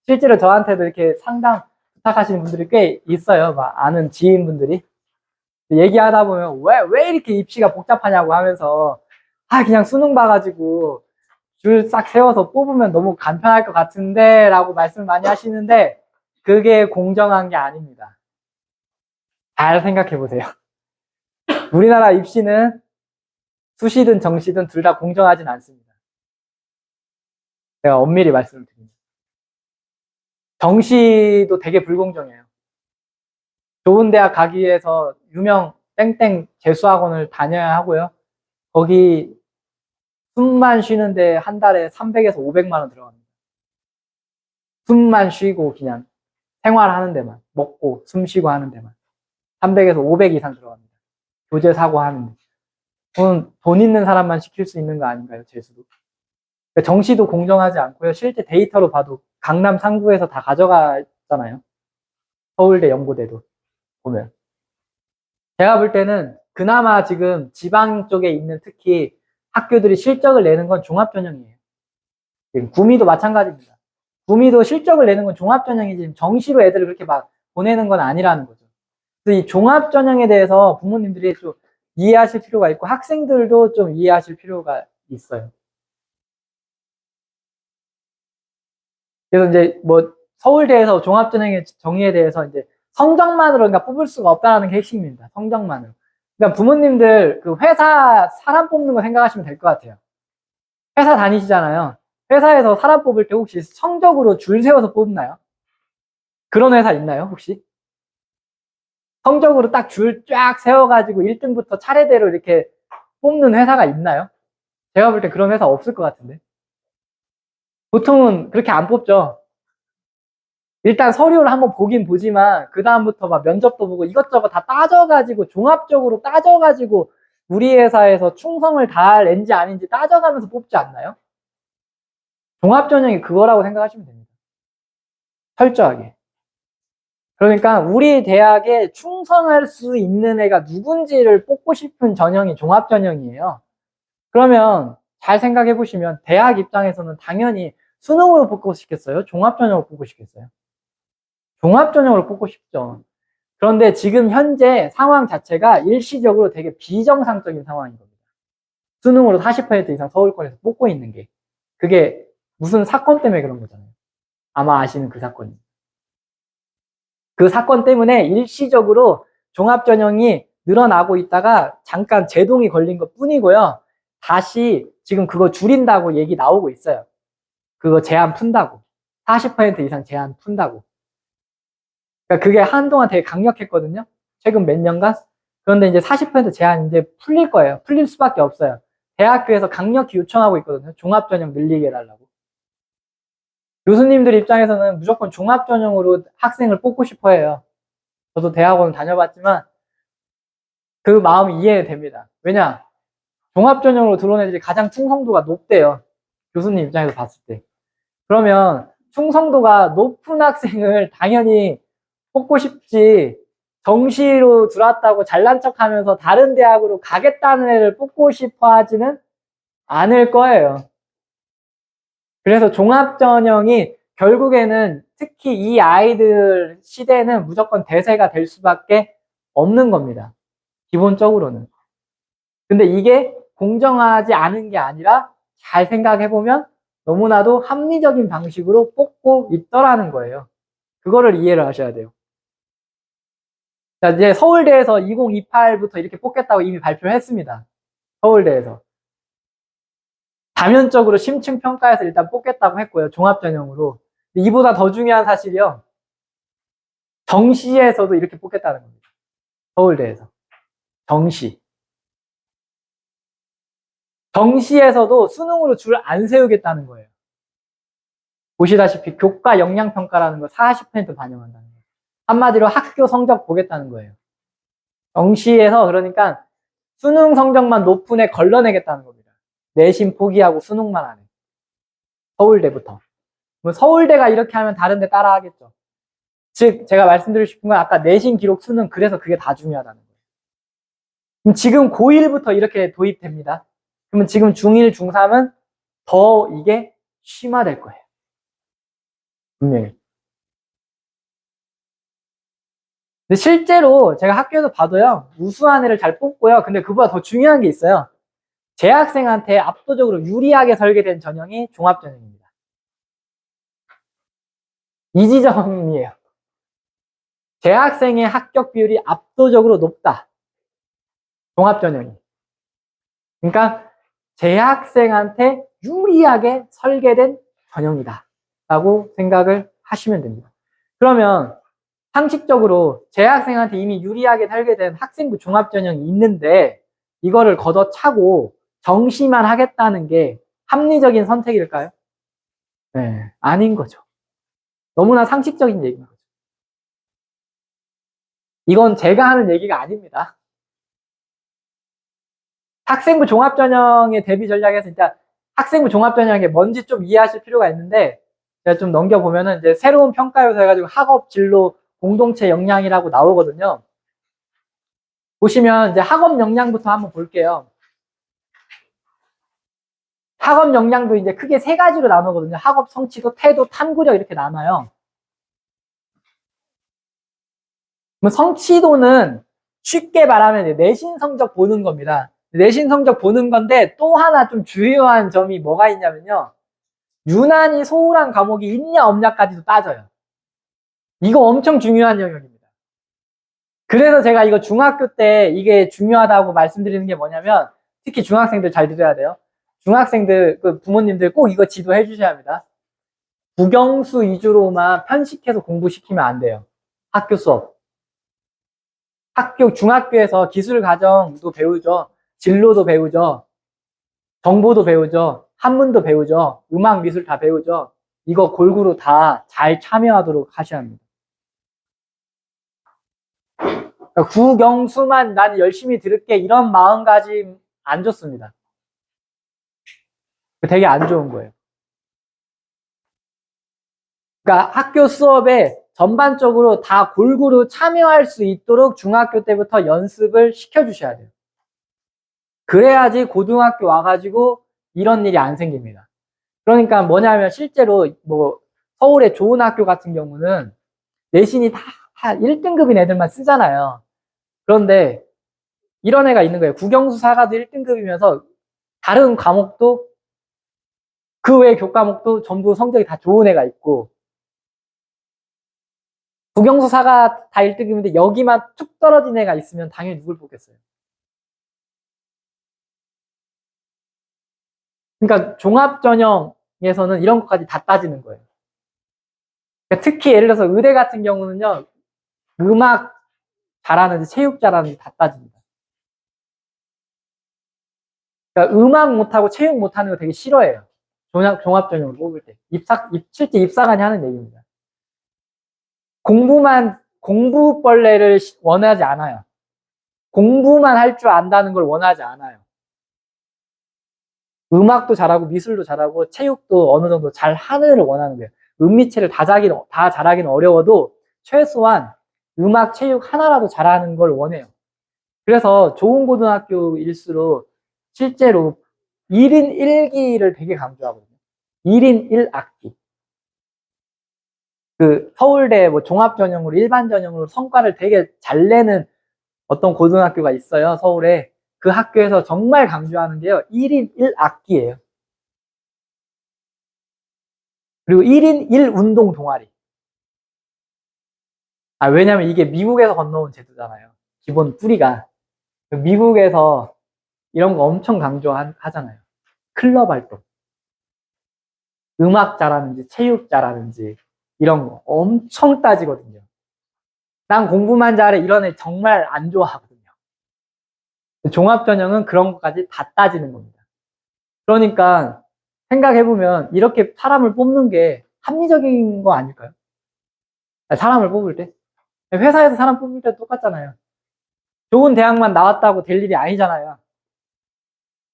A: 실제로 저한테도 이렇게 상담 부탁하시는 분들이 꽤 있어요. 막 아는 지인분들이. 얘기하다 보면 왜 이렇게 입시가 복잡하냐고 하면서 그냥 수능 봐가지고 줄 싹 세워서 뽑으면 너무 간편할 것 같은데 라고 말씀을 많이 하시는데 그게 공정한 게 아닙니다. 잘 생각해 보세요. 우리나라 입시는 수시든 정시든 둘 다 공정하진 않습니다. 제가 엄밀히 말씀을 드립니다. 정시도 되게 불공정해요. 좋은 대학 가기 위해서 유명 땡땡 재수학원을 다녀야 하고요. 거기 숨만 쉬는데 한 달에 300에서 500만 원 들어갑니다. 숨만 쉬고 그냥 생활하는 데만, 먹고 숨 쉬고 하는 데만 300에서 500 이상 들어갑니다. 교재 사고 하는데. 그건 돈 있는 사람만 시킬 수 있는 거 아닌가요? 재수도. 정시도 공정하지 않고요. 실제 데이터로 봐도 강남 상구에서 다 가져가잖아요. 서울대, 연고대도 보면. 제가 볼 때는 그나마 지금 지방 쪽에 있는 특히 학교들이 실적을 내는 건 종합전형이에요. 구미도 마찬가지입니다. 구미도 실적을 내는 건 종합전형이지 정시로 애들을 그렇게 막 보내는 건 아니라는 거죠. 그래서 이 종합전형에 대해서 부모님들이 좀 이해하실 필요가 있고 학생들도 좀 이해하실 필요가 있어요. 그래서 이제 뭐 서울대에서 종합전형의 정의에 대해서 이제 성적만으로 그러니까 뽑을 수가 없다는 게 핵심입니다. 성적만으로. 그러니까 부모님들 그 회사 사람 뽑는 거 생각하시면 될 것 같아요. 회사 다니시잖아요. 회사에서 사람 뽑을 때 혹시 성적으로 줄 세워서 뽑나요? 그런 회사 있나요, 혹시? 성적으로 딱 줄 쫙 세워가지고 1등부터 차례대로 이렇게 뽑는 회사가 있나요? 제가 볼 때 그런 회사 없을 것 같은데. 보통은 그렇게 안 뽑죠. 일단 서류를 한번 보긴 보지만 그 다음부터 막 면접도 보고 이것저것 다 따져가지고 종합적으로 따져가지고 우리 회사에서 충성을 다할 앤지 아닌지 따져가면서 뽑지 않나요? 종합전형이 그거라고 생각하시면 됩니다. 철저하게. 그러니까 우리 대학에 충성할 수 있는 애가 누군지를 뽑고 싶은 전형이 종합전형이에요. 그러면 잘 생각해 보시면 대학 입장에서는 당연히 수능으로 뽑고 싶겠어요? 종합전형으로 뽑고 싶겠어요? 종합전형으로 뽑고 싶죠. 그런데 지금 현재 상황 자체가 일시적으로 되게 비정상적인 상황인 겁니다. 수능으로 40% 이상 서울권에서 뽑고 있는 게. 그게 무슨 사건 때문에 그런 거잖아요. 아마 아시는 그 사건이. 그 사건 때문에 일시적으로 종합전형이 늘어나고 있다가 잠깐 제동이 걸린 것 뿐이고요. 다시 지금 그거 줄인다고 얘기 나오고 있어요. 그거 제한 푼다고. 40% 이상 제한 푼다고. 그러니까 그게 한동안 되게 강력했거든요. 최근 몇 년간. 그런데 이제 40% 제한 이제 풀릴 거예요. 풀릴 수밖에 없어요. 대학교에서 강력히 요청하고 있거든요. 종합전형 늘리게 해달라고. 교수님들 입장에서는 무조건 종합전형으로 학생을 뽑고 싶어 해요. 저도 대학원 다녀봤지만 그 마음이 이해됩니다. 왜냐? 종합전형으로 들어온 애들이 가장 충성도가 높대요. 교수님 입장에서 봤을 때. 그러면 충성도가 높은 학생을 당연히 뽑고 싶지 정시로 들어왔다고 잘난 척하면서 다른 대학으로 가겠다는 애를 뽑고 싶어 하지는 않을 거예요. 그래서 종합전형이 결국에는 특히 이 아이들 시대는 무조건 대세가 될 수밖에 없는 겁니다. 기본적으로는. 근데 이게 공정하지 않은 게 아니라 잘 생각해보면 너무나도 합리적인 방식으로 뽑고 있더라는 거예요. 그거를 이해를 하셔야 돼요. 자, 이제 서울대에서 2028부터 이렇게 뽑겠다고 이미 발표를 했습니다. 서울대에서. 다면적으로 심층평가에서 일단 뽑겠다고 했고요. 종합전형으로. 이보다 더 중요한 사실이요. 정시에서도 이렇게 뽑겠다는 겁니다. 서울대에서. 정시. 정시에서도 수능으로 줄 안 세우겠다는 거예요. 보시다시피 교과 역량평가라는 거 40% 반영한다는 거예요. 한마디로 학교 성적 보겠다는 거예요. 정시에서 그러니까 수능 성적만 높은 애 걸러내겠다는 겁니다. 내신 포기하고 수능만 하네. 서울대부터. 서울대가 이렇게 하면 다른 데 따라 하겠죠. 즉 제가 말씀드리고 싶은 건 아까 내신 기록 수능 그래서 그게 다 중요하다는 거예요. 그럼 지금 고1부터 이렇게 도입됩니다. 그러면 지금 중1, 중3은 더 이게 심화될 거예요. 분명히. 근데 실제로 제가 학교에서 봐도요, 우수한 애를 잘 뽑고요. 근데 그보다 더 중요한 게 있어요. 재학생한테 압도적으로 유리하게 설계된 전형이 종합전형입니다. 이 지점이에요. 재학생의 합격 비율이 압도적으로 높다. 종합전형이. 그러니까 재학생한테 유리하게 설계된 전형이다 라고 생각을 하시면 됩니다. 그러면 상식적으로 재학생한테 이미 유리하게 설계된 학생부 종합전형이 있는데 이거를 걷어차고 정시만 하겠다는 게 합리적인 선택일까요? 네, 아닌 거죠. 너무나 상식적인 얘기인 거죠. 이건 제가 하는 얘기가 아닙니다. 학생부 종합전형의 대비 전략에서 진짜 학생부 종합전형이 뭔지 좀 이해하실 필요가 있는데 제가 좀 넘겨보면은 이제 새로운 평가 요소 해가지고 학업 진로 공동체 역량이라고 나오거든요. 보시면 이제 학업 역량부터 한번 볼게요. 학업 역량도 이제 크게 세 가지로 나누거든요. 학업 성취도, 태도, 탐구력 이렇게 나눠요. 그럼 성취도는 쉽게 말하면 내신 성적 보는 겁니다. 내신 성적 보는 건데 또 하나 좀 중요한 점이 뭐가 있냐면요. 유난히 소홀한 과목이 있냐 없냐까지도 따져요. 이거 엄청 중요한 영역입니다. 그래서 제가 이거 중학교 때 이게 중요하다고 말씀드리는 게 뭐냐면 특히 중학생들 잘 들어야 돼요. 중학생들 그 부모님들 꼭 이거 지도해 주셔야 합니다. 국영수 위주로만 편식해서 공부시키면 안 돼요. 학교 수업. 중학교에서 기술 과정도 배우죠. 진로도 배우죠. 정보도 배우죠. 한문도 배우죠. 음악, 미술 다 배우죠. 이거 골고루 다 잘 참여하도록 하셔야 합니다. 그러니까 국영수만 난 열심히 들을게 이런 마음가짐 안 좋습니다. 되게 안 좋은 거예요. 그러니까 학교 수업에 전반적으로 다 골고루 참여할 수 있도록 중학교 때부터 연습을 시켜주셔야 돼요. 그래야지 고등학교 와가지고 이런 일이 안 생깁니다. 그러니까 뭐냐면 실제로 뭐 서울의 좋은 학교 같은 경우는 내신이 다 1등급인 애들만 쓰잖아요. 그런데 이런 애가 있는 거예요. 국영수 사과도 1등급이면서 다른 과목도 그 외 교과목도 전부 성적이 다 좋은 애가 있고 국영수 사과 다 1등급인데 여기만 툭 떨어진 애가 있으면 당연히 누굴 뽑겠어요. 그러니까 종합전형에서는 이런 것까지 다 따지는 거예요. 그러니까 특히 예를 들어서 의대 같은 경우는요. 음악 잘하는지 체육 잘하는지 다 따집니다. 그러니까 음악 못하고 체육 못하는 거 되게 싫어해요. 종합전형을 뽑을 때. 실제 입사관이 하는 얘기입니다. 공부벌레를 원하지 않아요. 공부만 할 줄 안다는 걸 원하지 않아요. 음악도 잘하고 미술도 잘하고 체육도 어느 정도 잘 하는 애를 원하는 거예요. 음미체를 다 잘하기는 어려워도 최소한 음악, 체육 하나라도 잘하는 걸 원해요. 그래서 좋은 고등학교일수록 실제로 1인 1기를 되게 강조하거든요. 1인 1악기. 그 서울대 뭐 종합전형으로 일반 전형으로 성과를 되게 잘 내는 어떤 고등학교가 있어요. 서울에. 그 학교에서 정말 강조하는 게요. 1인 1악기예요. 그리고 1인 1운동 동아리. 왜냐면 이게 미국에서 건너온 제도잖아요. 기본 뿌리가. 미국에서 이런 거 엄청 강조하잖아요. 클럽 활동. 음악 잘하는지, 체육 잘하는지, 이런 거 엄청 따지거든요. 난 공부만 잘해. 이런 애 정말 안 좋아하거든요. 종합전형은 그런 것까지 다 따지는 겁니다. 그러니까 생각해보면 이렇게 사람을 뽑는 게 합리적인 거 아닐까요? 사람을 뽑을 때. 회사에서 사람 뽑을 때 똑같잖아요. 좋은 대학만 나왔다고 될 일이 아니잖아요.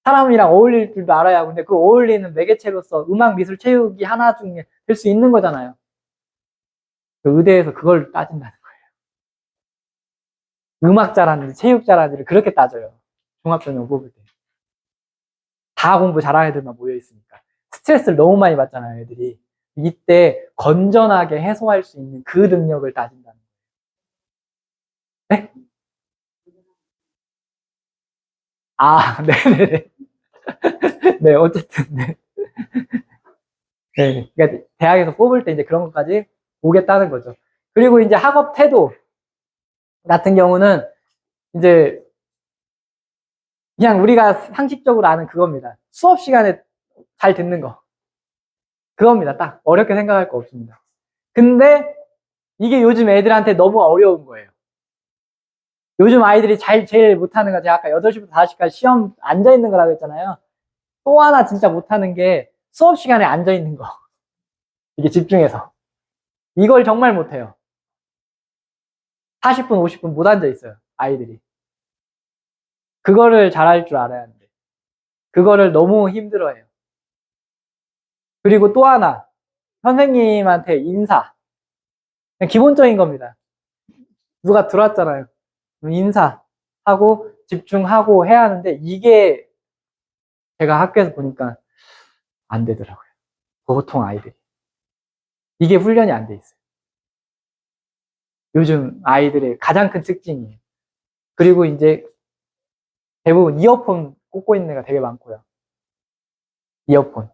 A: 사람이랑 어울릴 줄도 알아야. 근데 그 어울리는 매개체로서 음악, 미술, 체육이 하나 중에 될 수 있는 거잖아요. 의대에서 그걸 따진다는 거예요. 음악 잘하는지 체육 잘하는지를 그렇게 따져요. 종합전형 뽑을 때. 다 공부 잘하는 애들만 모여 있으니까. 스트레스를 너무 많이 받잖아요, 애들이. 이때 건전하게 해소할 수 있는 그 능력을 따진다는 거예요. 네? 아, 네네네. 네, 어쨌든, 네. 네. 그러니까 대학에서 뽑을 때 이제 그런 것까지 보겠다는 거죠. 그리고 이제 학업 태도 같은 경우는 이제 그냥 우리가 상식적으로 아는 그겁니다. 수업 시간에 잘 듣는 거. 그겁니다. 딱 어렵게 생각할 거 없습니다. 근데 이게 요즘 애들한테 너무 어려운 거예요. 요즘 아이들이 제일 못하는 거 제가 아까 8시부터 5시까지 시험 앉아있는 거라고 했잖아요. 또 하나 진짜 못하는 게 수업 시간에 앉아있는 거. 이게 집중해서. 이걸 정말 못해요. 40분, 50분 못 앉아있어요. 아이들이. 그거를 잘할 줄 알아야 하는데. 그거를 너무 힘들어해요. 그리고 또 하나. 선생님한테 인사. 그냥 기본적인 겁니다. 누가 들어왔잖아요. 인사하고 집중하고 해야 하는데 이게 제가 학교에서 보니까 안 되더라고요. 보통 아이들이. 이게 훈련이 안 돼 있어요. 요즘 아이들의 가장 큰 특징이에요. 그리고 이제 대부분 이어폰 꽂고 있는 애가 되게 많고요. 이어폰.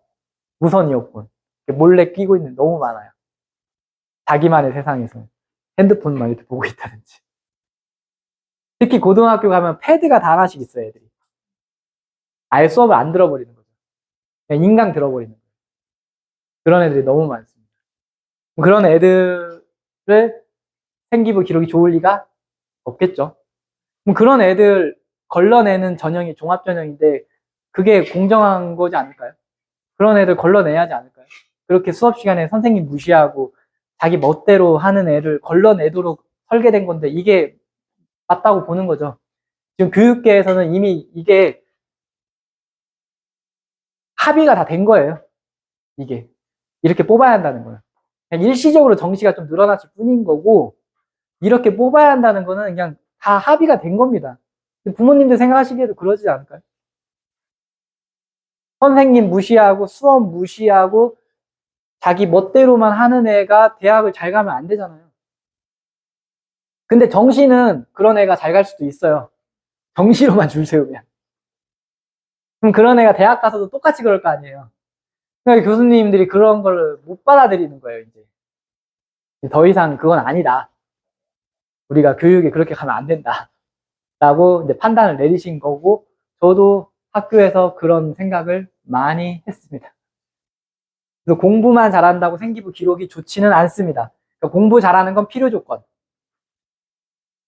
A: 무선 이어폰. 몰래 끼고 있는 애 너무 많아요. 자기만의 세상에서 핸드폰만 이렇게 보고 있다든지. 특히 고등학교 가면 패드가 다 하나씩 있어요, 애들이. 아예 수업을 안 들어버리는 거죠. 그냥 인강 들어버리는 거예요. 그런 애들이 너무 많습니다. 그런 애들을 생기부 기록이 좋을 리가 없겠죠. 그럼 그런 애들 걸러내는 전형이 종합전형인데 그게 공정한 거지 않을까요? 그런 애들 걸러내야지 않을까요? 그렇게 수업 시간에 선생님 무시하고 자기 멋대로 하는 애를 걸러내도록 설계된 건데 이게 맞다고 보는 거죠. 지금 교육계에서는 이미 이게 합의가 다 된 거예요. 이게. 이렇게 뽑아야 한다는 거예요. 그냥 일시적으로 정시가 좀 늘어났을 뿐인 거고 이렇게 뽑아야 한다는 거는 그냥 다 합의가 된 겁니다. 부모님들 생각하시기에도 그러지 않을까요? 선생님 무시하고 수업 무시하고 자기 멋대로만 하는 애가 대학을 잘 가면 안 되잖아요. 근데 정시는 그런 애가 잘 갈 수도 있어요. 정시로만 줄 세우면. 그럼 그런 애가 대학 가서도 똑같이 그럴 거 아니에요. 그러니까 교수님들이 그런 걸 못 받아들이는 거예요, 이제. 더 이상 그건 아니다. 우리가 교육에 그렇게 가면 안 된다. 라고 이제 판단을 내리신 거고, 저도 학교에서 그런 생각을 많이 했습니다. 그래서 공부만 잘한다고 생기부 기록이 좋지는 않습니다. 그러니까 공부 잘하는 건 필요 조건.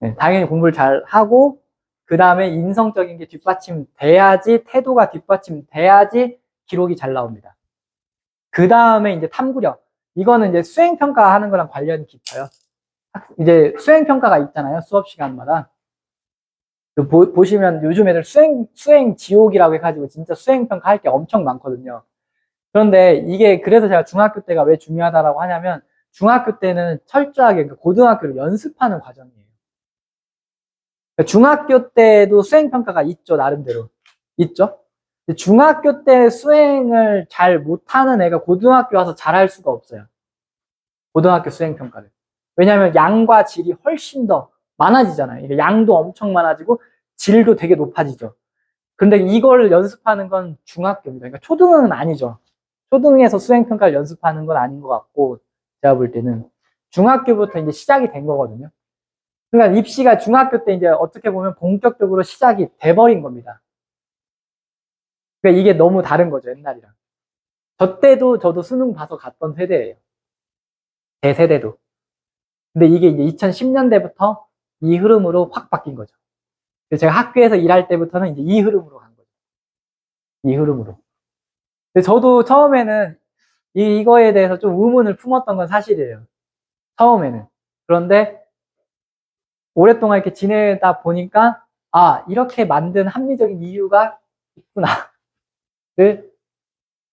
A: 네, 당연히 공부를 잘 하고, 그 다음에 인성적인 게 뒷받침돼야지, 태도가 뒷받침돼야지 기록이 잘 나옵니다. 그 다음에 이제 탐구력. 이거는 이제 수행평가 하는 거랑 관련이 깊어요. 이제 수행평가가 있잖아요. 수업 시간마다. 보시면 요즘 애들 수행 지옥이라고 해가지고 진짜 수행평가 할 게 엄청 많거든요. 그런데 이게 그래서 제가 중학교 때가 왜 중요하다라고 하냐면 중학교 때는 철저하게 그러니까 고등학교를 연습하는 과정이에요. 그러니까 중학교 때도 수행평가가 있죠. 나름대로. 있죠. 중학교 때 수행을 잘 못하는 애가 고등학교 와서 잘할 수가 없어요. 고등학교 수행평가를. 왜냐하면 양과 질이 훨씬 더 많아지잖아요. 양도 엄청 많아지고 질도 되게 높아지죠. 근데 이걸 연습하는 건 중학교입니다. 그러니까 초등은 아니죠. 초등에서 수행평가를 연습하는 건 아닌 것 같고 제가 볼 때는 중학교부터 이제 시작이 된 거거든요. 그러니까 입시가 중학교 때 이제 어떻게 보면 본격적으로 시작이 돼버린 겁니다. 그러니까 이게 너무 다른 거죠, 옛날이랑. 저 때도 저도 수능 봐서 갔던 세대예요. 제 세대도. 근데 이게 이제 2010년대부터 이 흐름으로 확 바뀐 거죠. 그래서 제가 학교에서 일할 때부터는 이제 이 흐름으로 간 거죠. 이 흐름으로. 근데 저도 처음에는 이거에 대해서 좀 의문을 품었던 건 사실이에요. 처음에는. 그런데 오랫동안 이렇게 지내다 보니까 아, 이렇게 만든 합리적인 이유가 있구나를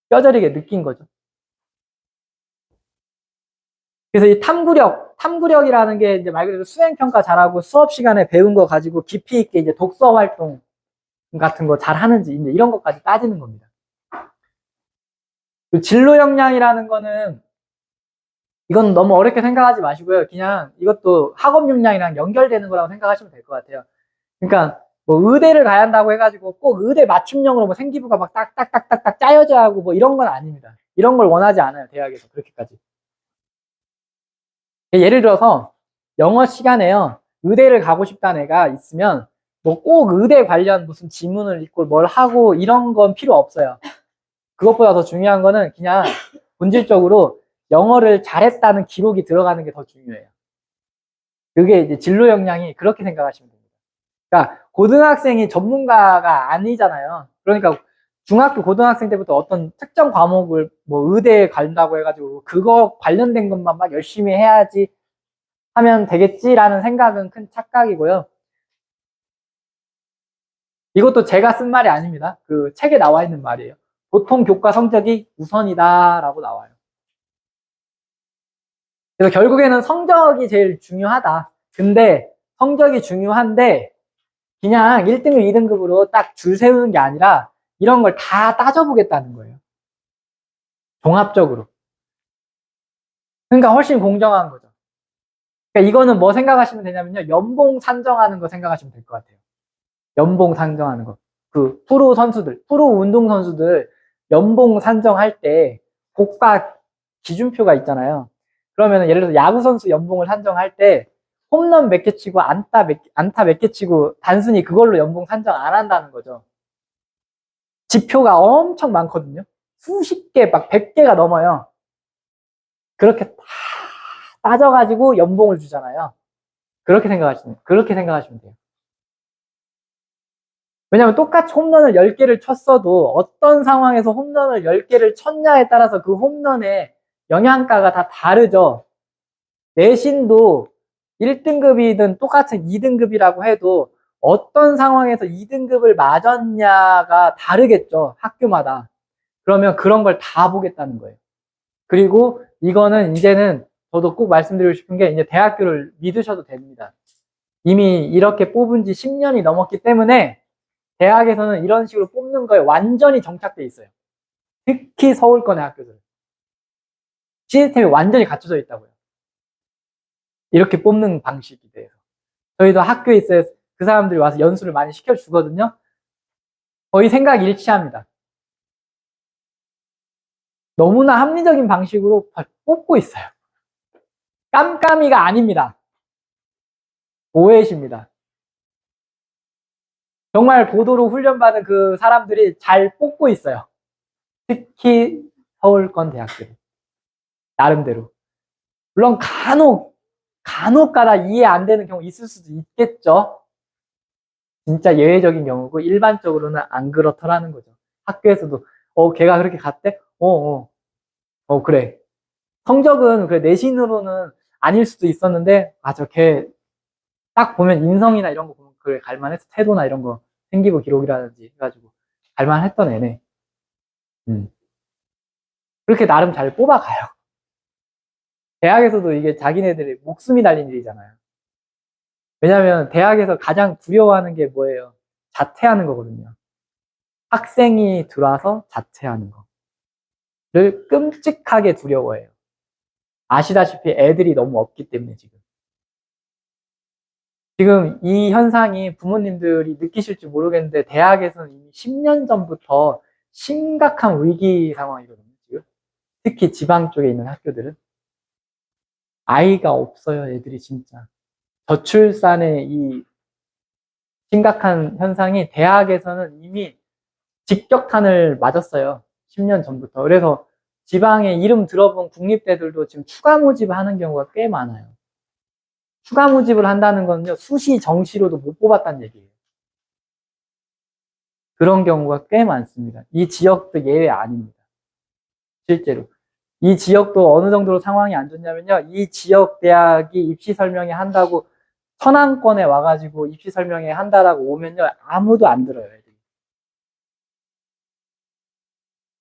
A: 뼈저리게 느낀 거죠. 그래서 이 탐구력이라는 게 이제 말 그대로 수행평가 잘하고 수업 시간에 배운 거 가지고 깊이 있게 이제 독서 활동 같은 거 잘 하는지 이제 이런 것까지 따지는 겁니다. 그 진로 역량이라는 거는 이건 너무 어렵게 생각하지 마시고요. 그냥 이것도 학업 역량이랑 연결되는 거라고 생각하시면 될 것 같아요. 그러니까 뭐 의대를 가야 한다고 해가지고 꼭 의대 맞춤형으로 뭐 생기부가 막 딱딱딱딱딱 짜여져 하고 뭐 이런 건 아닙니다. 이런 걸 원하지 않아요. 대학에서 그렇게까지. 예를 들어서 영어 시간에요. 의대를 가고 싶다는 애가 있으면 뭐 꼭 의대 관련 무슨 지문을 읽고 뭘 하고 이런 건 필요 없어요. 그것보다 더 중요한 거는 그냥 본질적으로 영어를 잘했다는 기록이 들어가는 게 더 중요해요. 그게 이제 진로 역량이 그렇게 생각하시면 됩니다. 그러니까 고등학생이 전문가가 아니잖아요. 그러니까 중학교 고등학생 때부터 어떤 특정 과목을 뭐 의대에 간다고 해가지고 그거 관련된 것만 막 열심히 해야지 하면 되겠지라는 생각은 큰 착각이고요. 이것도 제가 쓴 말이 아닙니다. 그 책에 나와 있는 말이에요. 보통 교과 성적이 우선이다라고 나와요. 그래서 결국에는 성적이 제일 중요하다. 근데 성적이 중요한데 그냥 1등급, 2등급으로 딱 줄 세우는 게 아니라 이런 걸 다 따져보겠다는 거예요. 종합적으로. 그러니까 훨씬 공정한 거죠. 그러니까 이거는 뭐 생각하시면 되냐면요. 연봉 산정하는 거 생각하시면 될 것 같아요. 연봉 산정하는 거. 그 프로 선수들, 프로 운동 선수들 연봉 산정할 때 고가 기준표가 있잖아요. 그러면 예를 들어서 야구 선수 연봉을 산정할 때 홈런 몇 개 치고 안타 몇 개 치고 단순히 그걸로 연봉 산정 안 한다는 거죠. 지표가 엄청 많거든요. 수십 개, 막 100개가 넘어요. 그렇게 다 따져가지고 연봉을 주잖아요. 그렇게 생각하시면 돼요. 왜냐면 똑같이 홈런을 10개를 쳤어도 어떤 상황에서 홈런을 10개를 쳤냐에 따라서 그 홈런의 영양가가 다 다르죠. 내신도 1등급이든 똑같은 2등급이라고 해도 어떤 상황에서 2등급을 맞았냐가 다르겠죠. 학교마다. 그러면 그런 걸 다 보겠다는 거예요. 그리고 이거는 이제는 저도 꼭 말씀드리고 싶은 게 이제 대학교를 믿으셔도 됩니다. 이미 이렇게 뽑은 지 10년이 넘었기 때문에 대학에서는 이런 식으로 뽑는 거에 완전히 정착돼 있어요. 특히 서울권의 학교들. 시스템이 완전히 갖춰져 있다고요. 이렇게 뽑는 방식에 대해서. 저희도 학교에 있어요. 그 사람들이 와서 연수를 많이 시켜주거든요. 거의 생각이 일치합니다. 너무나 합리적인 방식으로 뽑고 있어요. 깜깜이가 아닙니다. 오해십니다. 정말 고도로 훈련받은 그 사람들이 잘 뽑고 있어요. 특히 서울권 대학들. 나름대로. 물론 간혹 가다 이해 안 되는 경우 있을 수도 있겠죠. 진짜 예외적인 경우고 일반적으로는 안 그렇더라는 거죠. 학교에서도 걔가 그렇게 갔대? 그래. 성적은 그래 내신으로는 아닐 수도 있었는데 맞아 걔 딱 보면 인성이나 이런 거 보면 그래 갈만했어. 태도나 이런 거 생기부 기록이라든지 해가지고 갈만했던 애네. 그렇게 나름 잘 뽑아가요. 대학에서도 이게 자기네들의 목숨이 달린 일이잖아요. 왜냐하면 대학에서 가장 두려워하는 게 뭐예요? 자퇴하는 거거든요. 학생이 들어와서 자퇴하는 거를 끔찍하게 두려워해요. 아시다시피 애들이 너무 없기 때문에 지금 이 현상이 부모님들이 느끼실지 모르겠는데 대학에서는 이미 10년 전부터 심각한 위기 상황이거든요. 지금 특히 지방 쪽에 있는 학교들은 아이가 없어요. 애들이 진짜 저출산의 이 심각한 현상이 대학에서는 이미 직격탄을 맞았어요. 10년 전부터. 그래서 지방에 이름 들어본 국립대들도 지금 추가 모집을 하는 경우가 꽤 많아요. 추가 모집을 한다는 건요, 수시, 정시로도 못 뽑았다는 얘기예요. 그런 경우가 꽤 많습니다. 이 지역도 예외 아닙니다. 실제로. 이 지역도 어느 정도로 상황이 안 좋냐면요, 이 지역 대학이 입시 설명회 한다고 천안권에 와가지고 입시 설명회 한다라고 오면요, 아무도 안 들어요, 애들이.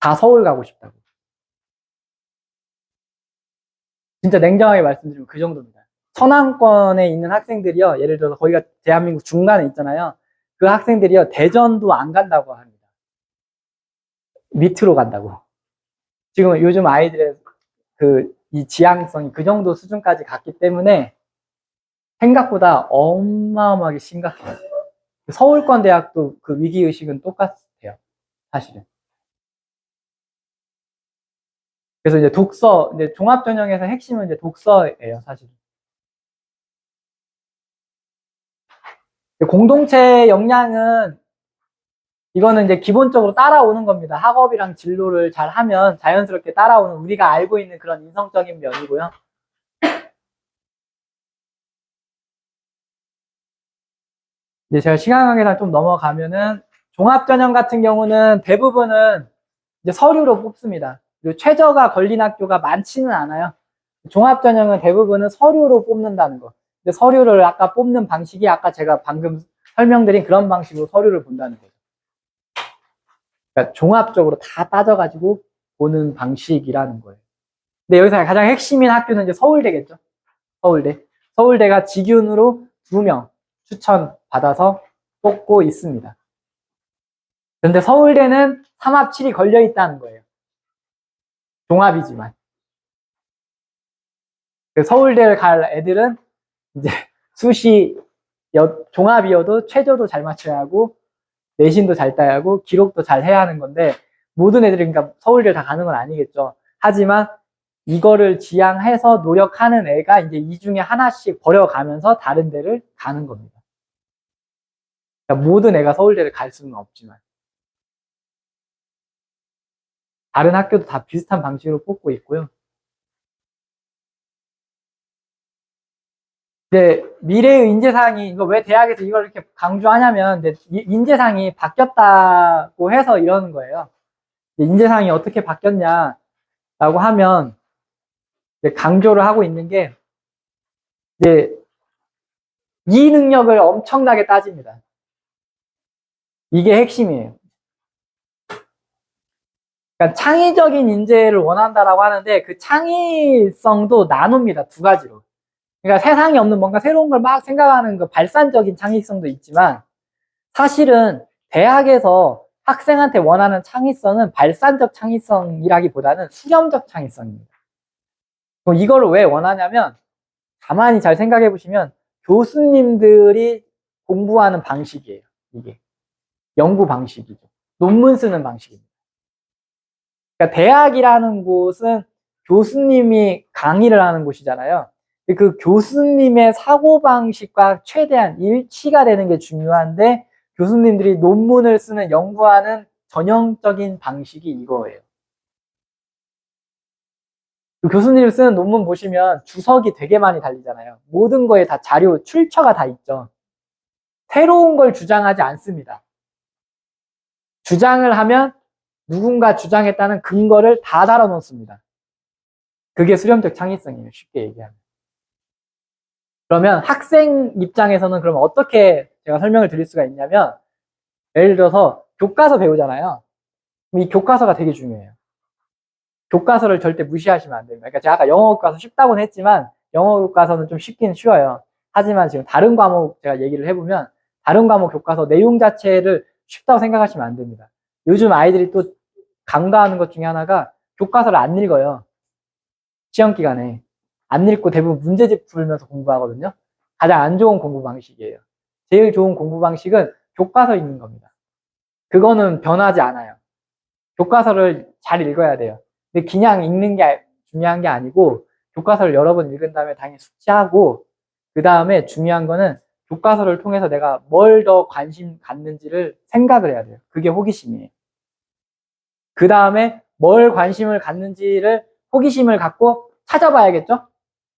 A: 다 서울 가고 싶다고. 진짜 냉정하게 말씀드리면 그 정도입니다. 천안권에 있는 학생들이요, 예를 들어서 거기가 대한민국 중간에 있잖아요. 그 학생들이요, 대전도 안 간다고 합니다. 밑으로 간다고. 지금 요즘 아이들의 이 지향성이 그 정도 수준까지 갔기 때문에 생각보다 어마어마하게 심각해요. 서울권 대학도 그 위기의식은 똑같아요, 사실은. 그래서 이제 이제 종합전형에서 핵심은 이제 독서예요, 사실은. 공동체 역량은 이거는 이제 기본적으로 따라오는 겁니다. 학업이랑 진로를 잘 하면 자연스럽게 따라오는 우리가 알고 있는 그런 인성적인 면이고요. 이제 제가 시간 관계상 좀 넘어가면은 종합전형 같은 경우는 대부분은 이제 서류로 뽑습니다. 그리고 최저가 걸린 학교가 많지는 않아요. 종합전형은 대부분은 서류로 뽑는다는 거. 근데 서류를 아까 뽑는 방식이 아까 제가 방금 설명드린 그런 방식으로 서류를 본다는 거죠. 그러니까 종합적으로 다 따져가지고 보는 방식이라는 거예요. 근데 여기서 가장 핵심인 학교는 이제 서울대겠죠. 서울대. 서울대가 직윤으로 2명 추천받아서 뽑고 있습니다. 그런데 서울대는 3합7이 걸려 있다는 거예요. 종합이지만. 서울대를 갈 애들은 이제 수시 종합이어도 최저도 잘 맞춰야 하고 내신도 잘 따야 하고 기록도 잘 해야 하는 건데 모든 애들이 그러니까 서울대를 다 가는 건 아니겠죠. 하지만 이거를 지향해서 노력하는 애가 이제 이 중에 하나씩 버려가면서 다른 데를 가는 겁니다. 그러니까 모든 애가 서울대를 갈 수는 없지만 다른 학교도 다 비슷한 방식으로 뽑고 있고요. 이제 미래의 인재상이 이거 왜 대학에서 이걸 이렇게 강조하냐면 인재상이 바뀌었다고 해서 이러는 거예요. 인재상이 어떻게 바뀌었냐라고 하면 강조를 하고 있는 게 이제 이 능력을 엄청나게 따집니다. 이게 핵심이에요. 그러니까 창의적인 인재를 원한다라고 하는데 그 창의성도 나눕니다. 두 가지로. 그러니까 세상에 없는 뭔가 새로운 걸 막 생각하는 그 발산적인 창의성도 있지만 사실은 대학에서 학생한테 원하는 창의성은 발산적 창의성이라기보다는 수렴적 창의성입니다. 그럼 이걸 왜 원하냐면 가만히 잘 생각해 보시면 교수님들이 공부하는 방식이에요. 이게 연구 방식이죠. 논문 쓰는 방식입니다. 그러니까 대학이라는 곳은 교수님이 강의를 하는 곳이잖아요. 그 교수님의 사고방식과 최대한 일치가 되는 게 중요한데 교수님들이 논문을 쓰는 연구하는 전형적인 방식이 이거예요. 그 교수님이 쓰는 논문 보시면 주석이 되게 많이 달리잖아요. 모든 거에 다 자료, 출처가 다 있죠. 새로운 걸 주장하지 않습니다. 주장을 하면 누군가 주장했다는 근거를 다 달아 놓습니다. 그게 수렴적 창의성이에요. 쉽게 얘기하면. 그러면 학생 입장에서는 그럼 어떻게 제가 설명을 드릴 수가 있냐면 예를 들어서 교과서 배우잖아요. 이 교과서가 되게 중요해요. 교과서를 절대 무시하시면 안 됩니다. 그러니까 제가 아까 영어 교과서 쉽다고는 했지만 영어 교과서는 좀 쉽긴 쉬워요. 하지만 지금 다른 과목 제가 얘기를 해보면 다른 과목 교과서 내용 자체를 쉽다고 생각하시면 안 됩니다. 요즘 아이들이 또 강조하는 것 중에 하나가 교과서를 안 읽어요. 시험 기간에. 안 읽고 대부분 문제집 풀면서 공부하거든요. 가장 안 좋은 공부 방식이에요. 제일 좋은 공부 방식은 교과서 읽는 겁니다. 그거는 변하지 않아요. 교과서를 잘 읽어야 돼요. 근데 그냥 읽는 게 중요한 게 아니고 교과서를 여러 번 읽은 다음에 당연히 숙지하고 그 다음에 중요한 거는 교과서를 통해서 내가 뭘 더 관심 갖는지를 생각을 해야 돼요. 그게 호기심이에요. 그 다음에 뭘 관심을 갖는지를 호기심을 갖고 찾아봐야겠죠?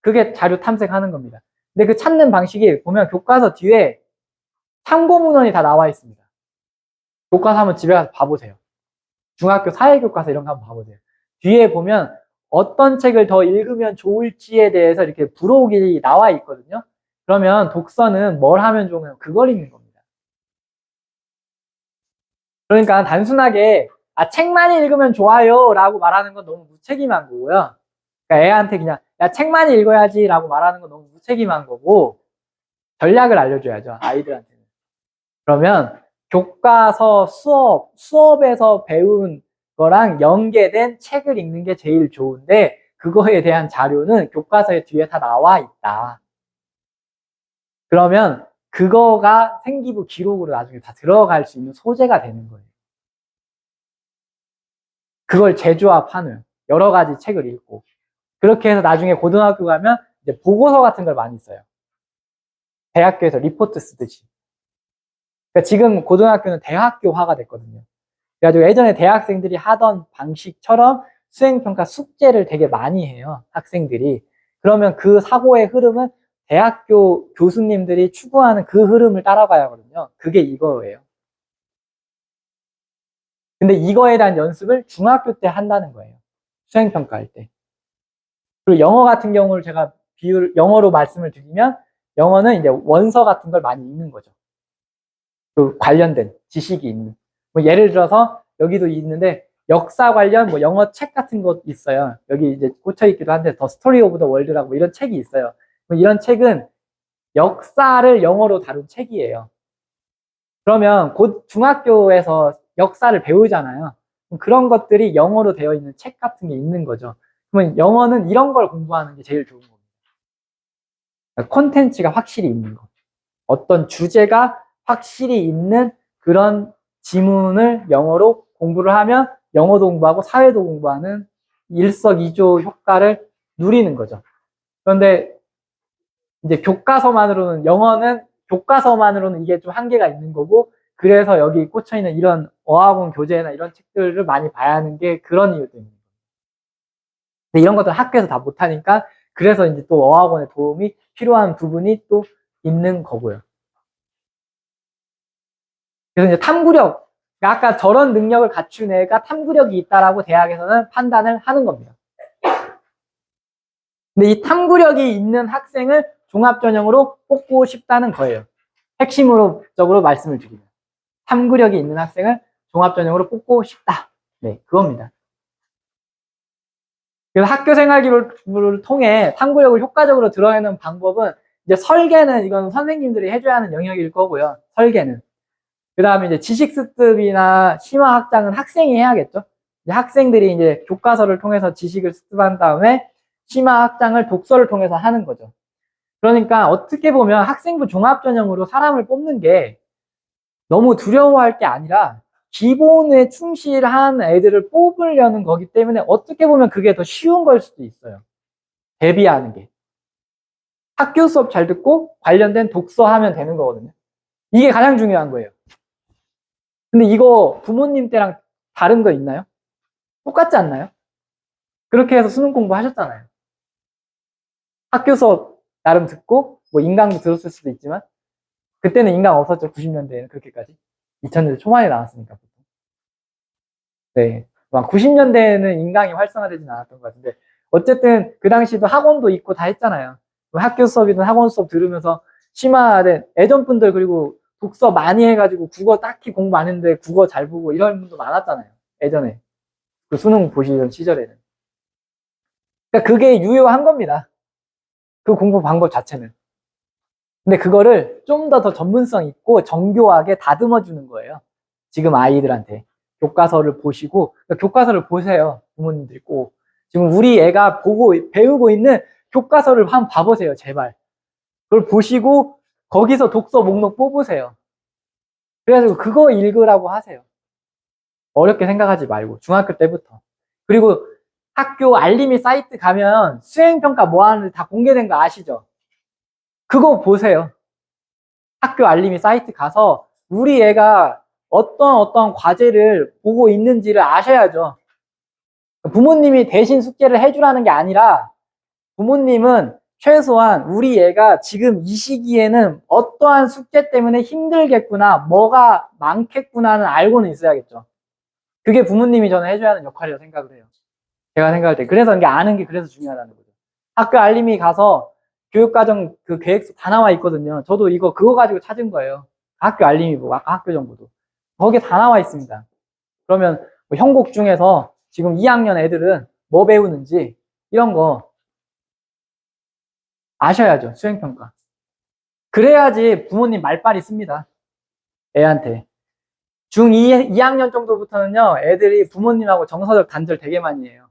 A: 그게 자료 탐색하는 겁니다. 근데 그 찾는 방식이 보면 교과서 뒤에 참고 문헌이 다 나와 있습니다. 교과서 한번 집에 가서 봐보세요. 중학교 사회교과서 이런 거 한번 봐보세요. 뒤에 보면 어떤 책을 더 읽으면 좋을지에 대해서 이렇게 부록이 나와 있거든요. 그러면 독서는 뭘 하면 좋으면 그걸 읽는 겁니다. 그러니까 단순하게 책만 읽으면 좋아요 라고 말하는 건 너무 무책임한 거고요. 그러니까 애한테 그냥 야 책만 읽어야지 라고 말하는 건 너무 무책임한 거고 전략을 알려줘야죠. 아이들한테는. 그러면 교과서 수업에서 배운 거랑 연계된 책을 읽는 게 제일 좋은데 그거에 대한 자료는 교과서에 뒤에 다 나와 있다. 그러면 그거가 생기부 기록으로 나중에 다 들어갈 수 있는 소재가 되는 거예요. 그걸 재조합하는 여러 가지 책을 읽고 그렇게 해서 나중에 고등학교 가면 이제 보고서 같은 걸 많이 써요. 대학교에서 리포트 쓰듯이. 그러니까 지금 고등학교는 대학교화가 됐거든요. 그래가지고 예전에 대학생들이 하던 방식처럼 수행평가 숙제를 되게 많이 해요. 학생들이. 그러면 그 사고의 흐름은 대학교 교수님들이 추구하는 그 흐름을 따라가야 하거든요. 그게 이거예요. 근데 이거에 대한 연습을 중학교 때 한다는 거예요. 수행평가할 때. 그리고 영어 같은 경우를 제가 영어로 말씀을 드리면 영어는 이제 원서 같은 걸 많이 읽는 거죠. 그 관련된 지식이 있는. 뭐 예를 들어서 여기도 있는데 역사 관련 뭐 영어 책 같은 것 있어요. 여기 이제 꽂혀 있기도 한데 더 스토리 오브 더 월드라고 뭐 이런 책이 있어요. 뭐 이런 책은 역사를 영어로 다룬 책이에요. 그러면 곧 중학교에서 역사를 배우잖아요. 그런 것들이 영어로 되어 있는 책 같은 게 있는 거죠. 그러면 영어는 이런 걸 공부하는 게 제일 좋은 겁니다. 콘텐츠가 확실히 있는 거. 어떤 주제가 확실히 있는 그런 지문을 영어로 공부를 하면 영어도 공부하고 사회도 공부하는 일석이조 효과를 누리는 거죠. 그런데 이제 영어는 교과서만으로는 이게 좀 한계가 있는 거고 그래서 여기 꽂혀 있는 이런 어학원 교재나 이런 책들을 많이 봐야 하는 게 그런 이유 때문입니다. 근데 이런 것들 학교에서 다 못하니까 그래서 이제 또 어학원의 도움이 필요한 부분이 또 있는 거고요. 그래서 이제 탐구력, 아까 저런 능력을 갖춘 애가 탐구력이 있다라고 대학에서는 판단을 하는 겁니다. 근데 이 탐구력이 있는 학생을 종합전형으로 뽑고 싶다는 거예요. 핵심적으로 말씀을 드리면. 탐구력이 있는 학생을 종합전형으로 뽑고 싶다. 네, 그겁니다. 그래서 학교 생활 기록을 통해 탐구력을 효과적으로 드러내는 방법은 이제 설계는 이건 선생님들이 해줘야 하는 영역일 거고요. 설계는. 그 다음에 이제 지식 습득이나 심화 확장은 학생이 해야겠죠. 이제 학생들이 이제 교과서를 통해서 지식을 습득한 다음에 심화 확장을 독서를 통해서 하는 거죠. 그러니까 어떻게 보면 학생부 종합전형으로 사람을 뽑는 게 너무 두려워할 게 아니라 기본에 충실한 애들을 뽑으려는 거기 때문에 어떻게 보면 그게 더 쉬운 걸 수도 있어요. 대비하는 게. 학교 수업 잘 듣고 관련된 독서하면 되는 거거든요. 이게 가장 중요한 거예요. 근데 이거 부모님 때랑 다른 거 있나요? 똑같지 않나요? 그렇게 해서 수능 공부하셨잖아요. 학교 수업 나름 듣고 뭐 인강도 들었을 수도 있지만 그때는 인강 없었죠. 90년대에는 그렇게까지. 2000년대 초반에 나왔으니까 보통. 네. 막 90년대에는 인강이 활성화되진 않았던 것 같은데 어쨌든 그 당시도 학원도 있고 다 했잖아요. 학교 수업이든 학원 수업 들으면서 심화된 예전 분들 그리고 독서 많이 해가지고 국어 딱히 공부 안 했는데 국어 잘 보고 이런 분도 많았잖아요. 예전에. 그 수능 보시던 시절에는. 그러니까 그게 유효한 겁니다. 그 공부 방법 자체는. 근데 그거를 좀 더 전문성 있고 정교하게 다듬어 주는 거예요. 지금 아이들한테. 교과서를 보시고, 그러니까 교과서를 보세요. 부모님들이 꼭. 지금 우리 애가 배우고 있는 교과서를 한번 봐보세요. 제발. 그걸 보시고, 거기서 독서 목록 뽑으세요. 그래가지고 그거 읽으라고 하세요. 어렵게 생각하지 말고. 중학교 때부터. 그리고 학교 알림이 사이트 가면 수행평가 뭐 하는지 다 공개된 거 아시죠? 그거 보세요. 학교 알림이 사이트 가서 우리 애가 어떤 과제를 보고 있는지를 아셔야죠. 부모님이 대신 숙제를 해주라는 게 아니라 부모님은 최소한 우리 애가 지금 이 시기에는 어떠한 숙제 때문에 힘들겠구나, 뭐가 많겠구나는 알고는 있어야겠죠. 그게 부모님이 저는 해줘야 하는 역할이라고 생각을 해요. 제가 생각할 때. 그래서 이게 아는 게 그래서 중요하다는 거죠. 학교 알림이 가서 교육과정 그 계획서 다 나와 있거든요. 저도 그거 가지고 찾은 거예요. 학교 알림이 뭐, 아까 학교 정보도. 거기에 다 나와 있습니다. 그러면 뭐 형곡 중에서 지금 2학년 애들은 뭐 배우는지 이런 거 아셔야죠. 수행평가. 그래야지 부모님 말빨이 씁니다. 애한테. 중2, 2학년 정도부터는요, 애들이 부모님하고 정서적 단절 되게 많이 해요.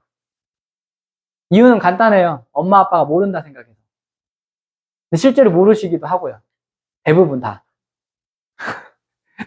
A: 이유는 간단해요. 엄마, 아빠가 모른다 생각해서. 근데 실제로 모르시기도 하고요. 대부분 다.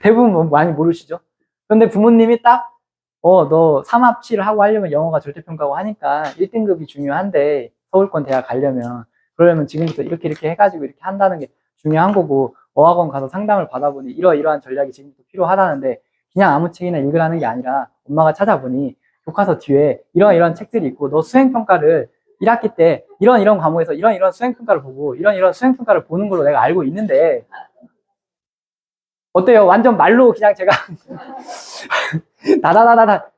A: 대부분 많이 모르시죠? 그런데 부모님이 딱, 너 삼합치를 하고 하려면 영어가 절대평가고 하니까 1등급이 중요한데, 서울권 대학 가려면, 그러려면 지금부터 이렇게 해가지고 이렇게 한다는 게 중요한 거고, 어학원 가서 상담을 받아보니 이러이러한 전략이 지금부터 필요하다는데, 그냥 아무 책이나 읽으라는 게 아니라, 엄마가 찾아보니, 교과서 뒤에 이런 책들이 있고, 너 수행평가를 1학기 때 이런 과목에서 이런 수행평가를 보고, 이런 수행평가를 보는 걸로 내가 알고 있는데, 어때요? 완전 말로 그냥 제가 다다다다다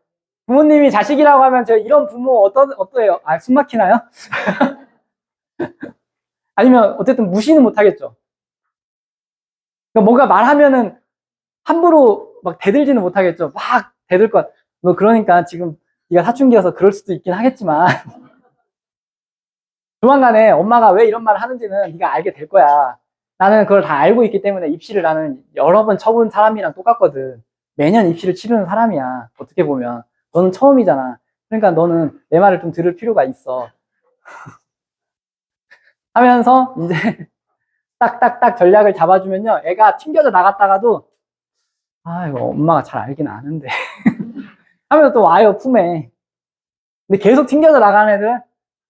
A: 부모님이 자식이라고 하면 저 이런 부모 어때요? 아, 숨 막히나요? 아니면 어쨌든 무시는 못 하겠죠. 그러니까 뭔가 말하면은 함부로 막 대들지는 못하겠죠. 막 대들 것. 뭐 그러니까 지금 네가 사춘기여서 그럴 수도 있긴 하겠지만 조만간에 엄마가 왜 이런 말을 하는지는 네가 알게 될 거야. 나는 그걸 다 알고 있기 때문에 입시를 나는 여러 번 쳐본 사람이랑 똑같거든. 매년 입시를 치르는 사람이야. 어떻게 보면. 너는 처음이잖아. 그러니까 너는 내 말을 좀 들을 필요가 있어. 하면서 이제 딱딱딱 전략을 잡아주면요. 애가 튕겨져 나갔다가도 아, 이거 엄마가 잘 알긴 아는데. 하면서 또 와요, 품에. 근데 계속 튕겨져 나가는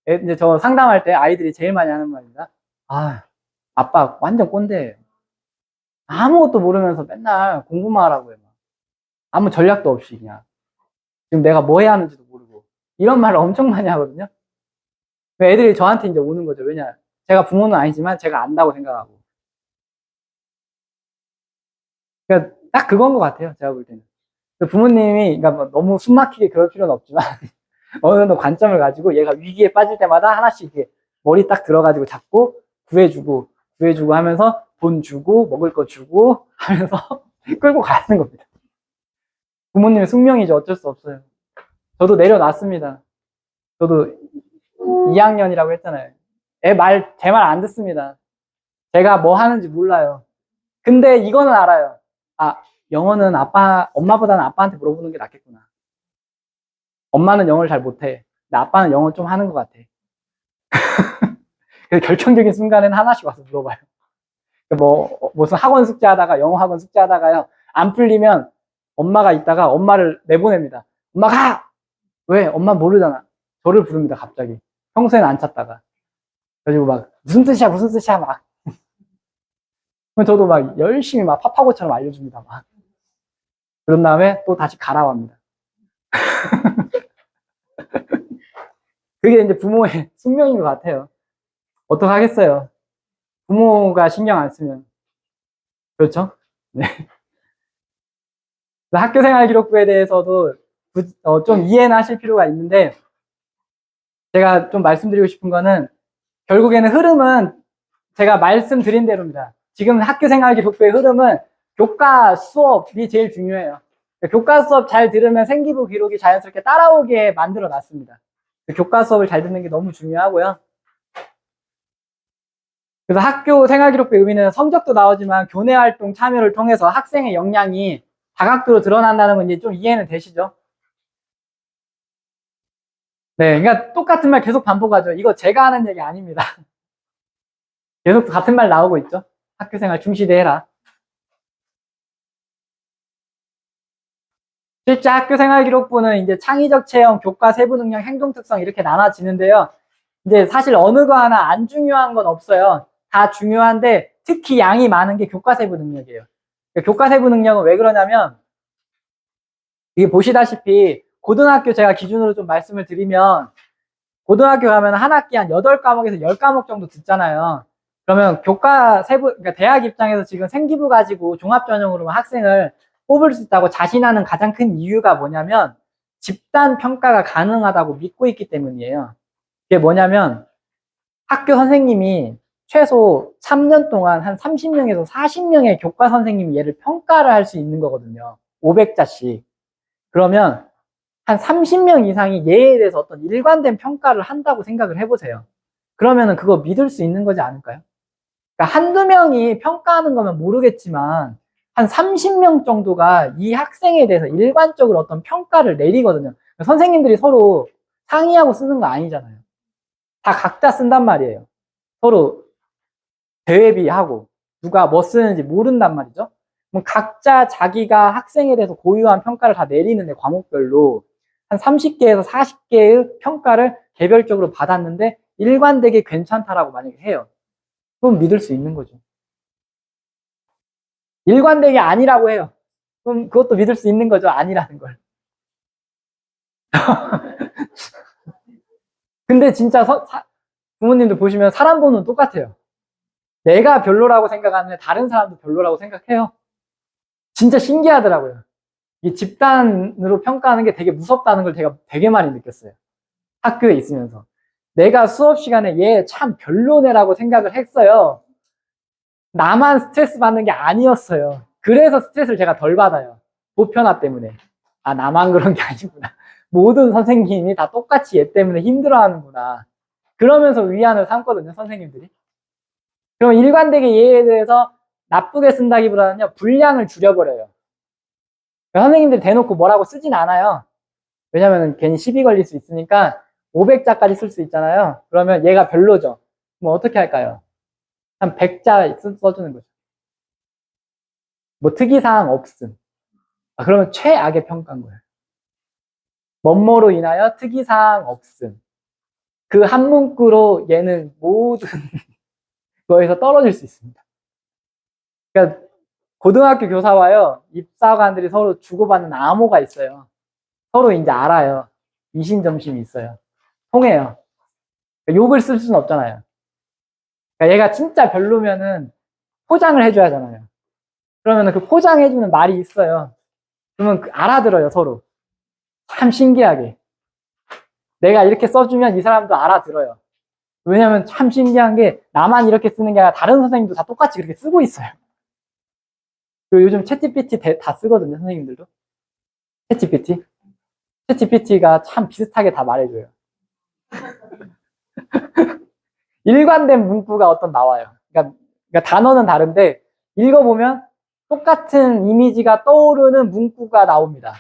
A: 애들, 이제 저 상담할 때 아이들이 제일 많이 하는 말입니다. 아, 아빠 완전 꼰대예요. 아무것도 모르면서 맨날 공부만 하라고 해요. 아무 전략도 없이 그냥. 지금 내가 뭐 해야 하는지도 모르고. 이런 말을 엄청 많이 하거든요. 애들이 저한테 이제 오는 거죠. 왜냐. 제가 부모는 아니지만 제가 안다고 생각하고. 그러니까 딱 그건 것 같아요. 제가 볼 때는. 부모님이, 그러니까 뭐 너무 숨 막히게 그럴 필요는 없지만, 어느 정도 관점을 가지고 얘가 위기에 빠질 때마다 하나씩 이렇게 머리 딱 들어가지고 잡고 구해주고 하면서 돈 주고 먹을 거 주고 하면서 끌고 가는 겁니다. 부모님의 숙명이죠. 어쩔 수 없어요. 저도 내려놨습니다. 저도 2학년이라고 했잖아요. 제 말 안 듣습니다. 제가 뭐 하는지 몰라요. 근데 이거는 알아요. 아, 영어는 엄마보다는 아빠한테 물어보는 게 낫겠구나. 엄마는 영어를 잘 못해. 근데 아빠는 영어 좀 하는 것 같아. 그래서 결정적인 순간에는 하나씩 와서 물어봐요. 무슨 학원 숙제 하다가, 영어 학원 숙제 하다가요. 안 풀리면 엄마가 있다가 엄마를 내보냅니다. 엄마 가! 왜? 엄마 모르잖아. 저를 부릅니다, 갑자기. 평소에는 안 찾다가. 그래가지고 막, 무슨 뜻이야, 막. 그럼 저도 막 열심히 막 파파고처럼 알려줍니다, 막. 그런 다음에 또 다시 가라고 합니다. 그게 이제 부모의 숙명인 것 같아요. 어떡하겠어요. 부모가 신경 안 쓰면. 그렇죠? 네. 학교생활기록부에 대해서도 좀 이해는 하실 필요가 있는데, 제가 좀 말씀드리고 싶은 거는, 결국에는 흐름은 제가 말씀드린 대로입니다. 지금 학교생활기록부의 흐름은 교과 수업이 제일 중요해요. 교과 수업 잘 들으면 생기부 기록이 자연스럽게 따라오게 만들어 놨습니다. 교과 수업을 잘 듣는 게 너무 중요하고요. 그래서 학교 생활기록부의 의미는 성적도 나오지만 교내 활동 참여를 통해서 학생의 역량이 다각도로 드러난다는 건 이제 좀 이해는 되시죠? 네, 그러니까 똑같은 말 계속 반복하죠. 이거 제가 하는 얘기 아닙니다. 계속 같은 말 나오고 있죠. 학교생활 충실히 해라. 실제 학교생활기록부는 이제 창의적 체험, 교과 세부 능력, 행동 특성 이렇게 나눠지는데요. 이제 사실 어느 거 하나 안 중요한 건 없어요. 다 중요한데 특히 양이 많은 게 교과 세부 능력이에요. 교과 세부 능력은 왜 그러냐면 이게 보시다시피 고등학교 제가 기준으로 좀 말씀을 드리면 고등학교 가면 한 학기 한 8과목에서 10과목 정도 듣잖아요. 그러면 교과 세부, 그러니까 대학 입장에서 지금 생기부 가지고 종합전형으로 학생을 뽑을 수 있다고 자신하는 가장 큰 이유가 뭐냐면 집단 평가가 가능하다고 믿고 있기 때문이에요. 그게 뭐냐면 학교 선생님이 최소 3년 동안 한 30명에서 40명의 교과 선생님이 얘를 평가를 할 수 있는 거거든요. 500자씩. 그러면 한 30명 이상이 얘에 대해서 어떤 일관된 평가를 한다고 생각을 해보세요. 그러면은 그거 믿을 수 있는 거지 않을까요? 그러니까 한두 명이 평가하는 거면 모르겠지만 한 30명 정도가 이 학생에 대해서 일관적으로 어떤 평가를 내리거든요. 선생님들이 서로 상의하고 쓰는 거 아니잖아요. 다 각자 쓴단 말이에요. 서로 대회비하고 누가 뭐 쓰는지 모른단 말이죠. 그럼 각자 자기가 학생에 대해서 고유한 평가를 다 내리는데 과목별로 한 30개에서 40개의 평가를 개별적으로 받았는데 일관되게 괜찮다라고 만약에 해요. 그럼 믿을 수 있는 거죠. 일관되게 아니라고 해요. 그럼 그것도 믿을 수 있는 거죠. 아니라는 걸. 근데 진짜 부모님들 보시면 사람 보는 똑같아요. 내가 별로라고 생각하는데 다른 사람도 별로라고 생각해요. 진짜 신기하더라고요. 이 집단으로 평가하는 게 되게 무섭다는 걸 제가 되게 많이 느꼈어요. 학교에 있으면서. 내가 수업 시간에 얘 참 별로네라고 생각을 했어요. 나만 스트레스 받는 게 아니었어요. 그래서 스트레스를 제가 덜 받아요. 보편화 때문에. 아, 나만 그런 게 아니구나. 모든 선생님이 다 똑같이 얘 때문에 힘들어하는구나. 그러면서 위안을 삼거든요, 선생님들이. 그럼 일관되게 얘에 대해서 나쁘게 쓴다기보다는요, 분량을 줄여버려요. 선생님들이 대놓고 뭐라고 쓰진 않아요. 왜냐면 괜히 시비 걸릴 수 있으니까 500자까지 쓸 수 있잖아요. 그러면 얘가 별로죠. 그럼 어떻게 할까요? 한 100자 써주는 거죠. 뭐 특이사항 없음. 아, 그러면 최악의 평가인 거예요. 뭐뭐로 인하여 특이사항 없음. 그 한 문구로 얘는 모든 거에서 떨어질 수 있습니다. 그러니까 고등학교 교사와요, 입사관들이 서로 주고받는 암호가 있어요. 서로 이제 알아요. 이신점심이 있어요. 통해요. 그러니까 욕을 쓸 수는 없잖아요. 그러니까 얘가 진짜 별로면은 포장을 해줘야 하잖아요. 그러면 그 포장해주는 말이 있어요. 그러면 알아들어요, 서로. 참 신기하게. 내가 이렇게 써주면 이 사람도 알아들어요. 왜냐면 참 신기한 게 나만 이렇게 쓰는 게 아니라 다른 선생님도 다 똑같이 그렇게 쓰고 있어요. 그리고 요즘 챗GPT 다 쓰거든요, 선생님들도. 챗GPT가 참 비슷하게 다 말해줘요. 일관된 문구가 어떤 나와요. 그러니까 단어는 다른데 읽어보면 똑같은 이미지가 떠오르는 문구가 나옵니다.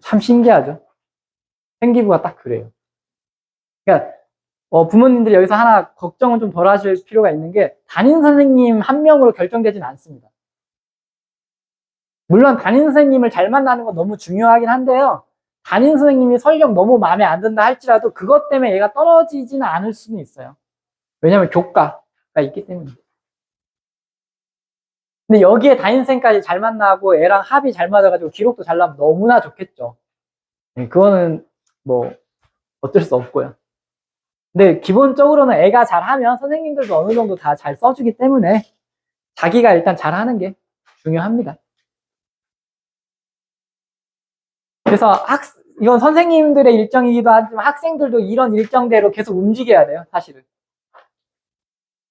A: 참 신기하죠. 생기부가 딱 그래요. 그러니까 부모님들이 여기서 하나 걱정은 좀 덜 하실 필요가 있는 게 담임 선생님 한 명으로 결정되지는 않습니다. 물론 담임 선생님을 잘 만나는 건 너무 중요하긴 한데요. 담임 선생님이 설령 너무 마음에 안 든다 할지라도 그것 때문에 얘가 떨어지지는 않을 수는 있어요. 왜냐면 교과가 있기 때문에. 근데 여기에 담임선생까지 잘 만나고 애랑 합이 잘 맞아가지고 기록도 잘 나면 너무나 좋겠죠. 네, 그거는 뭐 어쩔 수 없고요. 근데 기본적으로는 애가 잘하면 선생님들도 어느 정도 다 잘 써주기 때문에 자기가 일단 잘하는 게 중요합니다. 그래서 이건 선생님들의 일정이기도 하지만 학생들도 이런 일정대로 계속 움직여야 돼요, 사실은.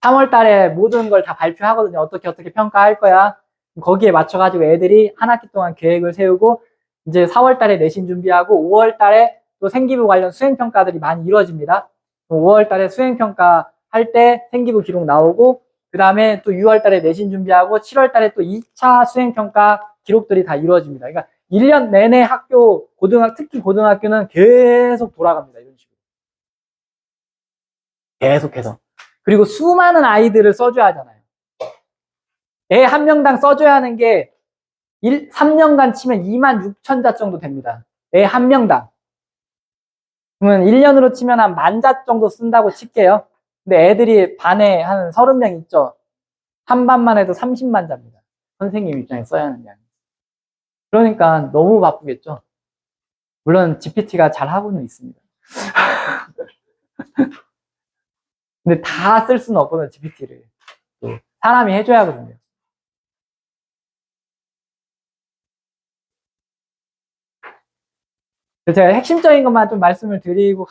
A: 3월 달에 모든 걸 다 발표하거든요. 어떻게 평가할 거야. 거기에 맞춰가지고 애들이 한 학기 동안 계획을 세우고 이제 4월 달에 내신 준비하고 5월 달에 또 생기부 관련 수행평가들이 많이 이루어집니다. 5월 달에 수행평가 할 때 생기부 기록 나오고 그 다음에 또 6월 달에 내신 준비하고 7월 달에 또 2차 수행평가 기록들이 다 이루어집니다. 그러니까 1년 내내 특히 고등학교는 계속 돌아갑니다. 이런 식으로. 계속해서. 그리고 수많은 아이들을 써줘야 하잖아요. 애 한 명당 써줘야 하는 게 3년간 치면 26,000자 정도 됩니다. 애 한 명당. 그러면 1년으로 치면 한 10,000자 정도 쓴다고 칠게요. 근데 애들이 반에 한 30명 있죠. 한 반만 해도 30만 자입니다. 선생님 입장에 써야 하는 게 아니에요. 그러니까 너무 바쁘겠죠. 물론 GPT가 잘 하고는 있습니다. 근데 다 쓸 수는 없거든요, GPT를. 또 사람이 해줘야 하거든요. 그래서 제가 핵심적인 것만 좀 말씀을 드리고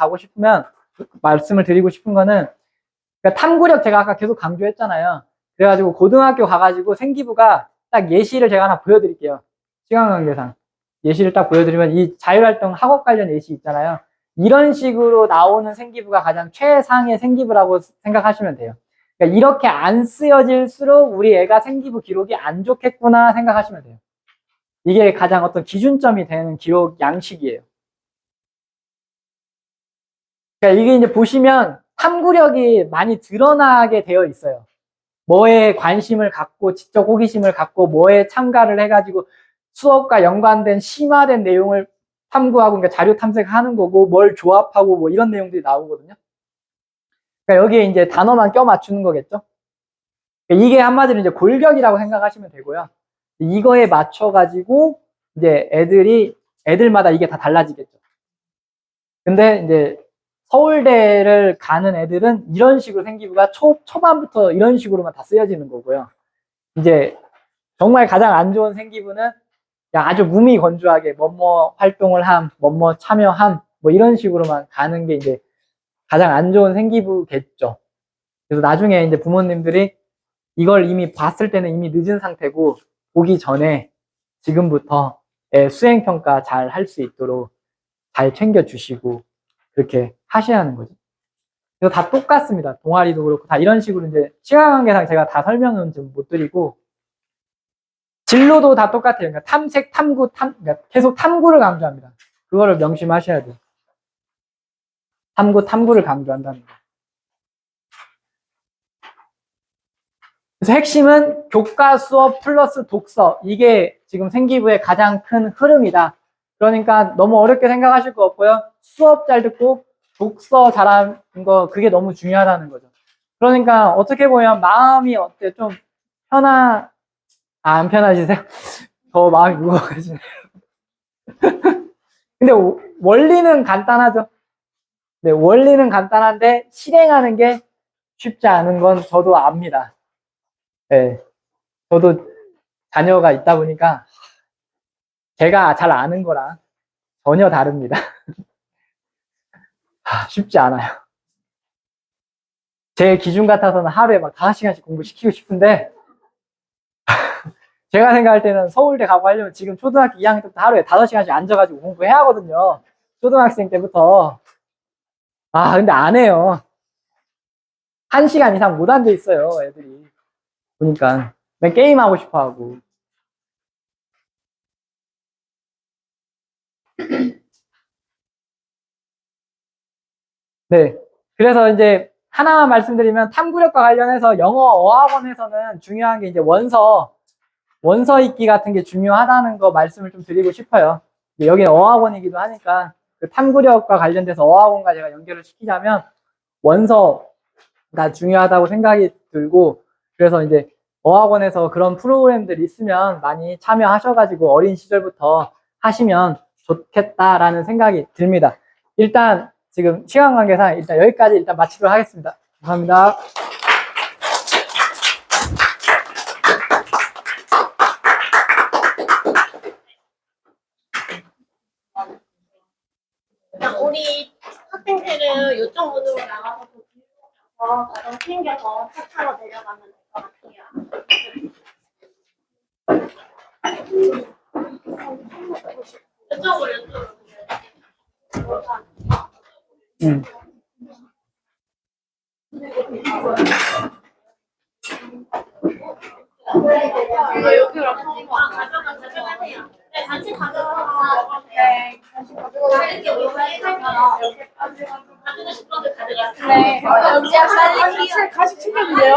A: 싶은 거는, 그러니까 탐구력 제가 아까 계속 강조했잖아요. 그래가지고 고등학교 가가지고 생기부가 딱 예시를 제가 하나 보여드릴게요. 시간 관계상. 예시를 딱 보여드리면 이 자율활동 학업 관련 예시 있잖아요. 이런 식으로 나오는 생기부가 가장 최상의 생기부라고 생각하시면 돼요. 그러니까 이렇게 안 쓰여질수록 우리 애가 생기부 기록이 안 좋겠구나 생각하시면 돼요. 이게 가장 어떤 기준점이 되는 기록 양식이에요. 그러니까 이게 이제 보시면 탐구력이 많이 드러나게 되어 있어요. 뭐에 관심을 갖고 지적 호기심을 갖고 뭐에 참가를 해가지고 수업과 연관된 심화된 내용을 탐구하고 그러니까 자료 탐색하는 거고 뭘 조합하고 뭐 이런 내용들이 나오거든요. 그러니까 여기에 이제 단어만 껴 맞추는 거겠죠. 그러니까 이게 한마디로 이제 골격이라고 생각하시면 되고요. 이거에 맞춰가지고 이제 애들마다 이게 다 달라지겠죠. 근데 이제 서울대를 가는 애들은 이런 식으로 생기부가 초반부터 이런 식으로만 다 쓰여지는 거고요. 이제 정말 가장 안 좋은 생기부는 아주 무미건조하게 뭐뭐 활동을 뭐뭐 참여함, 뭐 이런 식으로만 가는 게 이제 가장 안 좋은 생기부겠죠. 그래서 나중에 이제 부모님들이 이걸 이미 봤을 때는 이미 늦은 상태고 보기 전에 지금부터 수행평가 잘 할 수 있도록 잘 챙겨주시고 그렇게 하셔야 하는 거죠. 그래서 다 똑같습니다. 동아리도 그렇고 다 이런 식으로 이제 시간 관계상 제가 다 설명은 좀 못 드리고 진로도 다 똑같아요. 그러니까 탐색, 탐구, 그러니까 계속 탐구를 강조합니다. 그거를 명심하셔야 돼요. 탐구를 강조한다는 거. 그래서 핵심은 교과 수업 플러스 독서. 이게 지금 생기부의 가장 큰 흐름이다. 그러니까 너무 어렵게 생각하실 거 없고요. 수업 잘 듣고 독서 잘하는 거 그게 너무 중요하다는 거죠. 그러니까 어떻게 보면 마음이 어때? 좀 안 편하시세요? 더 마음이 무거워지네요. 근데 원리는 간단하죠. 네, 원리는 간단한데 실행하는 게 쉽지 않은 건 저도 압니다. 네, 저도 자녀가 있다 보니까 제가 잘 아는 거랑 전혀 다릅니다. 쉽지 않아요. 제 기준 같아서는 하루에 막 5시간씩 공부시키고 싶은데 제가 생각할 때는 서울대 가고 하려면 지금 초등학교 2학년 때부터 하루에 5시간씩 앉아가지고 공부해야 하거든요. 초등학생 때부터. 근데 안 해요. 1시간 이상 못 앉아 있어요, 애들이. 보니까. 맨 게임하고 싶어 하고. 네. 그래서 이제 하나만 말씀드리면 탐구력과 관련해서 영어 어학원에서는 중요한 게 이제 원서 읽기 같은 게 중요하다는 거 말씀을 좀 드리고 싶어요. 여기는 어학원이기도 하니까 그 탐구력과 관련돼서 어학원과 제가 연결을 시키자면 원서가 중요하다고 생각이 들고 그래서 이제 어학원에서 그런 프로그램들이 있으면 많이 참여하셔가지고 어린 시절부터 하시면 좋겠다라는 생각이 듭니다. 일단 지금 시간 관계상 일단 여기까지 일단 마치도록 하겠습니다. 감사합니다.
B: 우리 학생들은 요청 문으로 나와서 가정 챙겨서 차 타러 내려가면 될 것 같아요. 이쪽으로. 여기로 가져가세요. 네, 같이 가져가세요. 네, 같이 가져가세요. 가져가실 분들 가져가세요. 네, 여기 가식 챙겨주세요.